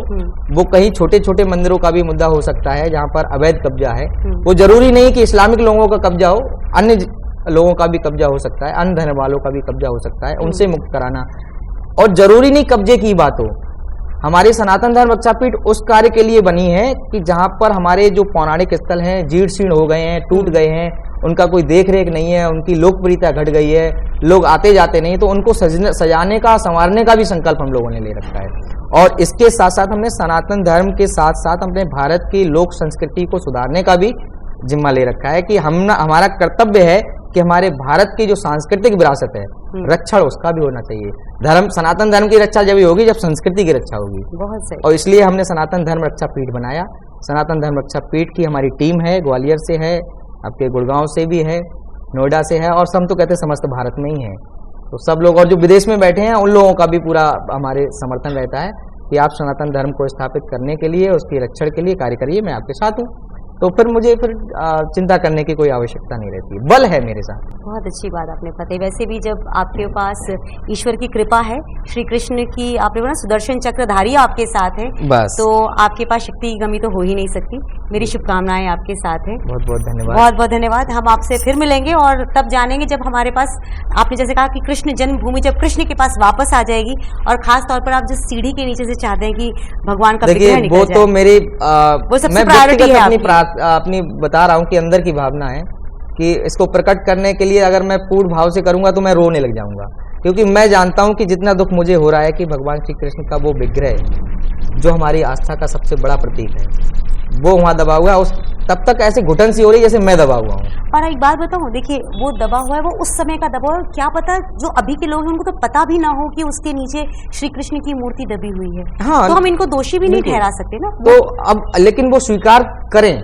वो कहीं छोटे छोटे मंदिरों का भी मुद्दा हो सकता है जहाँ पर अवैध कब्जा है। वो जरूरी नहीं कि इस्लामिक लोगों का कब्जा हो, अन्य लोगों का भी कब्जा हो सकता है, अन्य धर्म वालों का भी कब्जा हो सकता है, उनसे मुक्त कराना। और जरूरी नहीं कब्जे की बात हो, हमारी सनातन धर्म रक्षा पीठ उस कार्य के लिए बनी है कि जहाँ पर हमारे जो पौराणिक स्थल हैं जीर्ण शीर्ण हो गए हैं, टूट गए हैं, उनका कोई देख रेख नहीं है, उनकी लोकप्रियता घट गई है, लोग आते जाते नहीं, तो उनको सजाने का संवारने का भी संकल्प हम लोगों ने ले रखा है। और इसके साथ साथ हमने सनातन धर्म के साथ साथ अपने भारत की लोक संस्कृति को सुधारने का भी जिम्मा ले रखा है कि हमारा कर्तव्य है कि हमारे भारत की जो सांस्कृतिक विरासत है रक्षण उसका भी होना चाहिए। धर्म, सनातन धर्म की रक्षा जब होगी जब संस्कृति की रक्षा होगी। बहुत सही। और इसलिए हमने सनातन धर्म रक्षा पीठ बनाया। सनातन धर्म रक्षा पीठ की हमारी टीम है, ग्वालियर से है, आपके गुड़गांव से भी है, नोएडा से है, और सब तो कहते समस्त भारत में ही है। तो सब लोग और जो विदेश में बैठे हैं उन लोगों का भी पूरा हमारे समर्थन रहता है कि आप सनातन धर्म को स्थापित करने के लिए, उसके रक्षण के लिए कार्य करिए, मैं आपके साथ हूँ। तो फिर मुझे चिंता करने की कोई आवश्यकता नहीं रहती, बल है मेरे साथ। बहुत अच्छी बात आपने बताई। वैसे भी जब आपके पास ईश्वर की कृपा है, श्री कृष्ण की आपने बोला सुदर्शन चक्रधारी आपके साथ है, बस तो आपके पास शक्ति की कमी तो हो ही नहीं सकती। मेरी शुभकामनाएं आपके साथ है। बहुत बहुत धन्यवाद। बहुत बहुत धन्यवाद। हम आपसे फिर मिलेंगे और तब जानेंगे जब हमारे पास, आपने जैसे कहा कि कृष्ण जन्मभूमि जब कृष्ण के पास वापस आ जाएगी, और खास तौर पर आप जिस सीढ़ी के नीचे से चाहते हैं कि भगवान का विग्रह निकल वो जाए, तो मेरी वो सबसे मैं प्रायोरिटी है अपनी बता रहा हूँ कि अंदर की भावना है कि इसको प्रकट करने के लिए अगर मैं पूर्ण भाव से करूंगा तो मैं रोने लग जाऊंगा, क्योंकि मैं जानता हूं कि जितना दुख मुझे हो रहा है कि भगवान श्री कृष्ण का वो विग्रह जो हमारी आस्था का सबसे बड़ा प्रतीक है वो वहां दबा हुआ है। उस तब तक ऐसे घुटन सी हो रही है जैसे मैं दबा हुआ हूँ। और एक बात बताऊं, देखिए वो दबा हुआ है, वो उस समय का दबा हुआ है, क्या पता जो अभी के लोग हैं उनको तो पता भी ना हो कि उसके नीचे श्री कृष्ण की मूर्ति दबी हुई है। हाँ, तो हम इनको दोषी भी नहीं ठहरा सकते ना। तो अब लेकिन वो स्वीकार करें।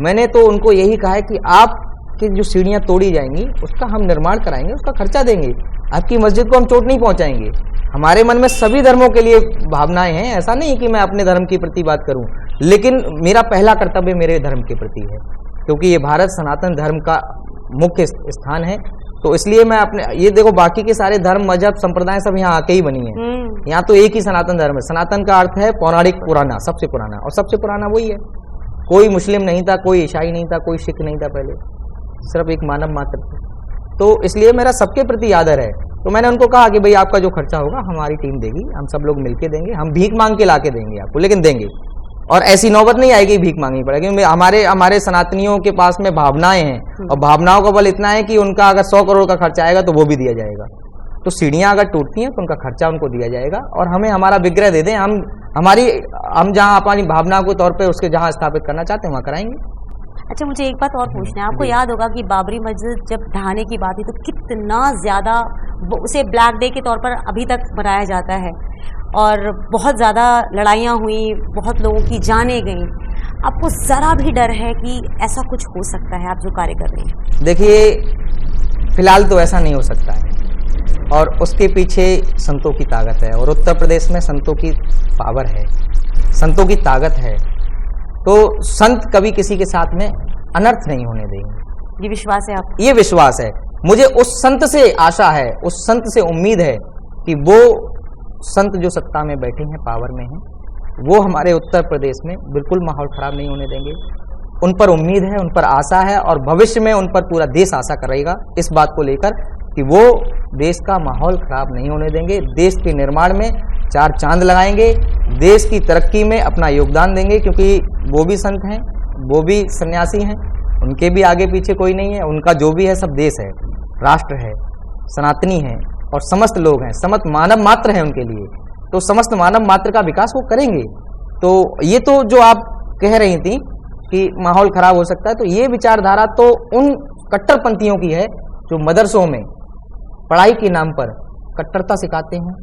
मैंने तो उनको यही कहा है कि आपकी जो सीढ़ियां तोड़ी जाएंगी उसका हम निर्माण कराएंगे, उसका खर्चा देंगे, आपकी मस्जिद को हम चोट नहीं पहुंचाएंगे। हमारे मन में सभी धर्मों के लिए भावनाएं हैं, ऐसा नहीं कि मैं अपने धर्म की प्रति बात करूं, लेकिन मेरा पहला कर्तव्य मेरे धर्म के प्रति है, क्योंकि ये भारत सनातन धर्म का मुख्य स्थान है। तो इसलिए मैं अपने, ये देखो बाकी के सारे धर्म मजहब संप्रदाय सब यहाँ आके ही बनी है, यहाँ तो एक ही सनातन धर्म है। सनातन का अर्थ है पौराणिक, पुराना, सबसे पुराना, और सबसे पुराना वही है। कोई मुस्लिम नहीं था, कोई ईसाई नहीं था, कोई सिख नहीं था, पहले सिर्फ एक मानव मात्र था। तो इसलिए मेरा सबके प्रति आदर है। तो मैंने उनको कहा कि भाई आपका जो खर्चा होगा हमारी टीम देगी, हम सब लोग मिलके देंगे, हम भीख मांग के लाके देंगे आपको, लेकिन देंगे। और ऐसी नौबत नहीं आएगी भीख मांगनी पड़ेगी, क्योंकि हमारे सनातनियों के पास में भावनाएं हैं, और भावनाओं का बल इतना है कि उनका अगर 100 करोड़ का खर्चा आएगा तो वो भी दिया जाएगा। तो सीढ़ियां अगर टूटती हैं तो उनका खर्चा उनको दिया जाएगा, और हमें हमारा विग्रह दे दें, हम जहां अपनी भावना को तौर पे उसके जहां स्थापित करना चाहते हैं वहां कराएंगे। अच्छा, मुझे एक बात और पूछना है। आपको याद होगा कि बाबरी मस्जिद जब ढहाने की बात हुई तो कितना ज़्यादा उसे ब्लैक डे के तौर पर अभी तक मनाया जाता है, और बहुत ज़्यादा लड़ाइयाँ हुई, बहुत लोगों की जानें गईं। आपको ज़रा भी डर है कि ऐसा कुछ हो सकता है आप जो कार्य कर रहे हैं? देखिए, फिलहाल तो ऐसा नहीं हो सकता है, और उसके पीछे संतों की ताकत है, और उत्तर प्रदेश में संतों की पावर है, संतों की ताकत है। तो संत कभी किसी के साथ में अनर्थ नहीं होने देंगे। ये विश्वास है आपको? ये विश्वास है मुझे। उस संत से आशा है, उस संत से उम्मीद है कि वो संत जो सत्ता में बैठे हैं, पावर में हैं, वो हमारे उत्तर प्रदेश में बिल्कुल माहौल खराब नहीं होने देंगे। उन पर उम्मीद है, उन पर आशा है, और भविष्य में उन पर पूरा देश आशा करेगा इस बात को लेकर कि वो देश का माहौल खराब नहीं होने देंगे, देश के निर्माण में 4 चांद लगाएंगे, देश की तरक्की में अपना योगदान देंगे, क्योंकि वो भी संत हैं, वो भी सन्यासी हैं, उनके भी आगे पीछे कोई नहीं है, उनका जो भी है सब देश है, राष्ट्र है, सनातनी है, और समस्त लोग हैं, समस्त मानव मात्र हैं उनके लिए। तो समस्त मानव मात्र का विकास वो करेंगे। तो ये तो जो आप कह रही थी कि माहौल खराब हो सकता है, तो ये विचारधारा तो उन कट्टरपंथियों की है जो मदरसों में पढ़ाई के नाम पर कट्टरता सिखाते हैं,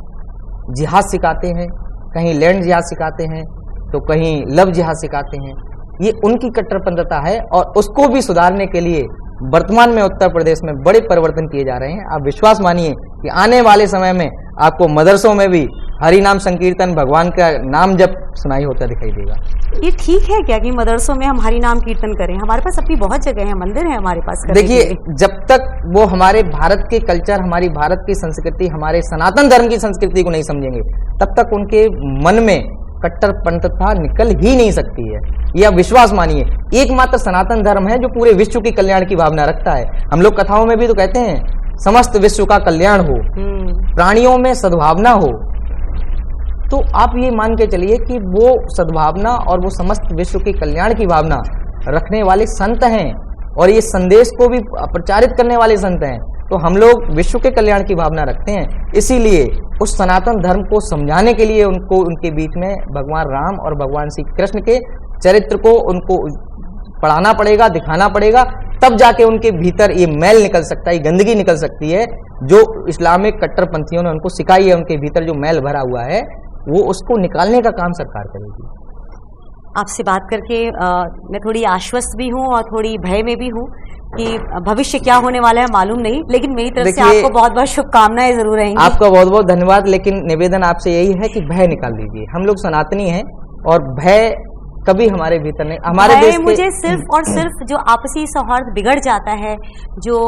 जिहाद सिखाते हैं, कहीं लैंड जिहाद सिखाते हैं तो कहीं लव जिहाद सिखाते हैं। ये उनकी कट्टरपंथता है, और उसको भी सुधारने के लिए वर्तमान में उत्तर प्रदेश में बड़े परिवर्तन किए जा रहे हैं। आप विश्वास मानिए कि आने वाले समय में आपको मदरसों में भी हरि नाम संकीर्तन, भगवान का नाम जप सुनाई होता दिखाई देगा। ये ठीक है क्या कि मदरसों में हम हरि नाम कीर्तन करें? हमारे पास अपनी बहुत जगह है, मंदिर है हमारे पास करने के देखिए, लिए। जब तक वो हमारे भारत के कल्चर, हमारी भारत की संस्कृति, हमारे सनातन धर्म की संस्कृति को नहीं समझेंगे, तब तक उनके मन में कट्टरपंथता निकल ही नहीं सकती है। ये आप विश्वास मानिए, एकमात्र सनातन धर्म है जो पूरे विश्व की कल्याण की भावना रखता है। हम लोग कथाओं में भी तो कहते हैं समस्त विश्व का कल्याण हो, प्राणियों में सद्भावना हो। तो आप ये मान के चलिए कि वो सद्भावना और वो समस्त विश्व की कल्याण की भावना रखने वाले संत हैं और ये संदेश को भी प्रचारित करने वाले संत हैं। तो हम लोग विश्व के कल्याण की भावना रखते हैं, इसीलिए उस सनातन धर्म को समझाने के लिए उनको, उनके बीच में भगवान राम और भगवान श्री कृष्ण के चरित्र को उनको पढ़ाना पड़ेगा, दिखाना पड़ेगा, तब जाके उनके भीतर ये मैल निकल सकता है, गंदगी निकल सकती है जो इस्लामिक कट्टरपंथियों ने उनको सिखाई है। उनके भीतर जो मैल भरा हुआ है वो उसको निकालने का काम सरकार करेगी। आपसे बात करके मैं थोड़ी आश्वस्त भी हूँ और थोड़ी भय में भी हूँ कि भविष्य क्या होने वाला है मालूम नहीं, लेकिन मेरी तरफ से आपको बहुत बहुत शुभकामनाएं जरूर रहेंगी। आपका बहुत बहुत धन्यवाद। लेकिन निवेदन आपसे यही है कि भय निकाल दीजिए। हम लोग सनातनी हैं और भय कभी हमारे भीतर नहीं। हमारे देश के मुझे सिर्फ और सिर्फ जो आपसी सौहार्द बिगड़ जाता है, जो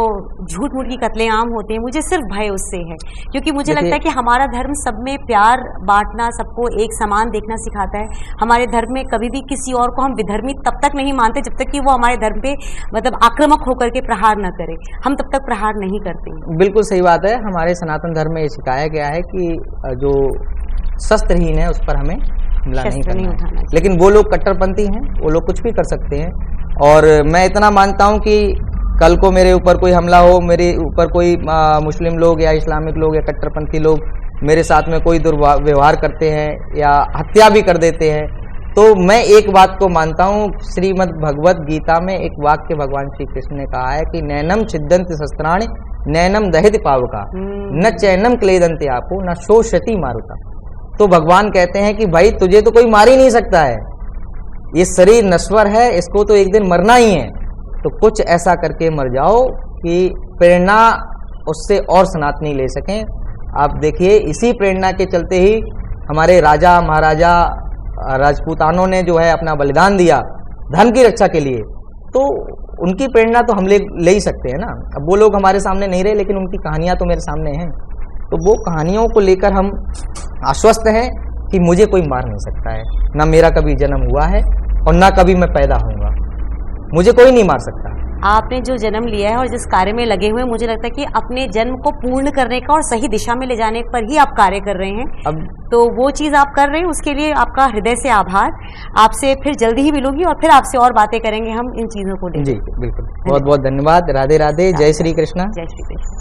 झूठ मूठ की कत्लेआम होते हैं, मुझे सिर्फ भय उससे है। क्योंकि मुझे लगता है कि हमारा धर्म सब में प्यार बांटना, सबको एक समान देखना सिखाता है। हमारे धर्म में कभी भी किसी और को हम विधर्मी तब तक नहीं मानते जब तक कि वो हमारे धर्म पे मतलब आक्रामक होकर के प्रहार न करे। हम तब तक प्रहार नहीं करते। बिल्कुल सही बात है। हमारे सनातन धर्म में ये सिखाया गया है कि जो शस्त्रहीन है उस पर हमें हमला नहीं करना है। लेकिन वो लोग कट्टरपंथी हैं, वो लोग कुछ भी कर सकते हैं। और मैं इतना मानता हूं कि कल को मेरे ऊपर कोई हमला हो, मेरे ऊपर कोई मुस्लिम लोग या इस्लामिक लोग या कट्टरपंथी लोग मेरे साथ में कोई दुर्व्यवहार करते हैं या हत्या भी कर देते हैं, तो मैं एक बात को मानता हूँ। श्रीमद् भगवत गीता में एक वाक्य भगवान श्री कृष्ण ने कहा है कि नैनम छिद्दन्ति शस्त्राणि नैनम दहित पावका न चैनम क्लेदन्ति आपो न शोषति मारुता। तो भगवान कहते हैं कि भाई तुझे तो कोई मार ही नहीं सकता है, ये शरीर नश्वर है, इसको तो एक दिन मरना ही है। तो कुछ ऐसा करके मर जाओ कि प्रेरणा उससे और सनातनी ले सकें। आप देखिए, इसी प्रेरणा के चलते ही हमारे राजा महाराजा राजपूतानों ने जो है अपना बलिदान दिया धर्म की रक्षा के लिए। तो उनकी प्रेरणा तो हम ले ही सकते हैं ना। अब वो लोग हमारे सामने नहीं रहे, लेकिन उनकी कहानियां तो मेरे सामने हैं। तो वो कहानियों को लेकर हम आश्वस्त हैं कि मुझे कोई मार नहीं सकता है, ना मेरा कभी जन्म हुआ है और ना कभी मैं पैदा होऊंगा। मुझे कोई नहीं मार सकता। आपने जो जन्म लिया है और जिस कार्य में लगे हुए, मुझे लगता है कि अपने जन्म को पूर्ण करने का और सही दिशा में ले जाने पर ही आप कार्य कर रहे हैं। अब तो वो चीज़ आप कर रहे हैं, उसके लिए आपका हृदय से आभार। आपसे फिर जल्दी ही मिलूंगी और फिर आपसे और बातें करेंगे हम इन चीज़ों को लेकर। जी बिल्कुल, बहुत बहुत धन्यवाद। राधे राधे, जय श्री कृष्णा। जय श्री कृष्ण।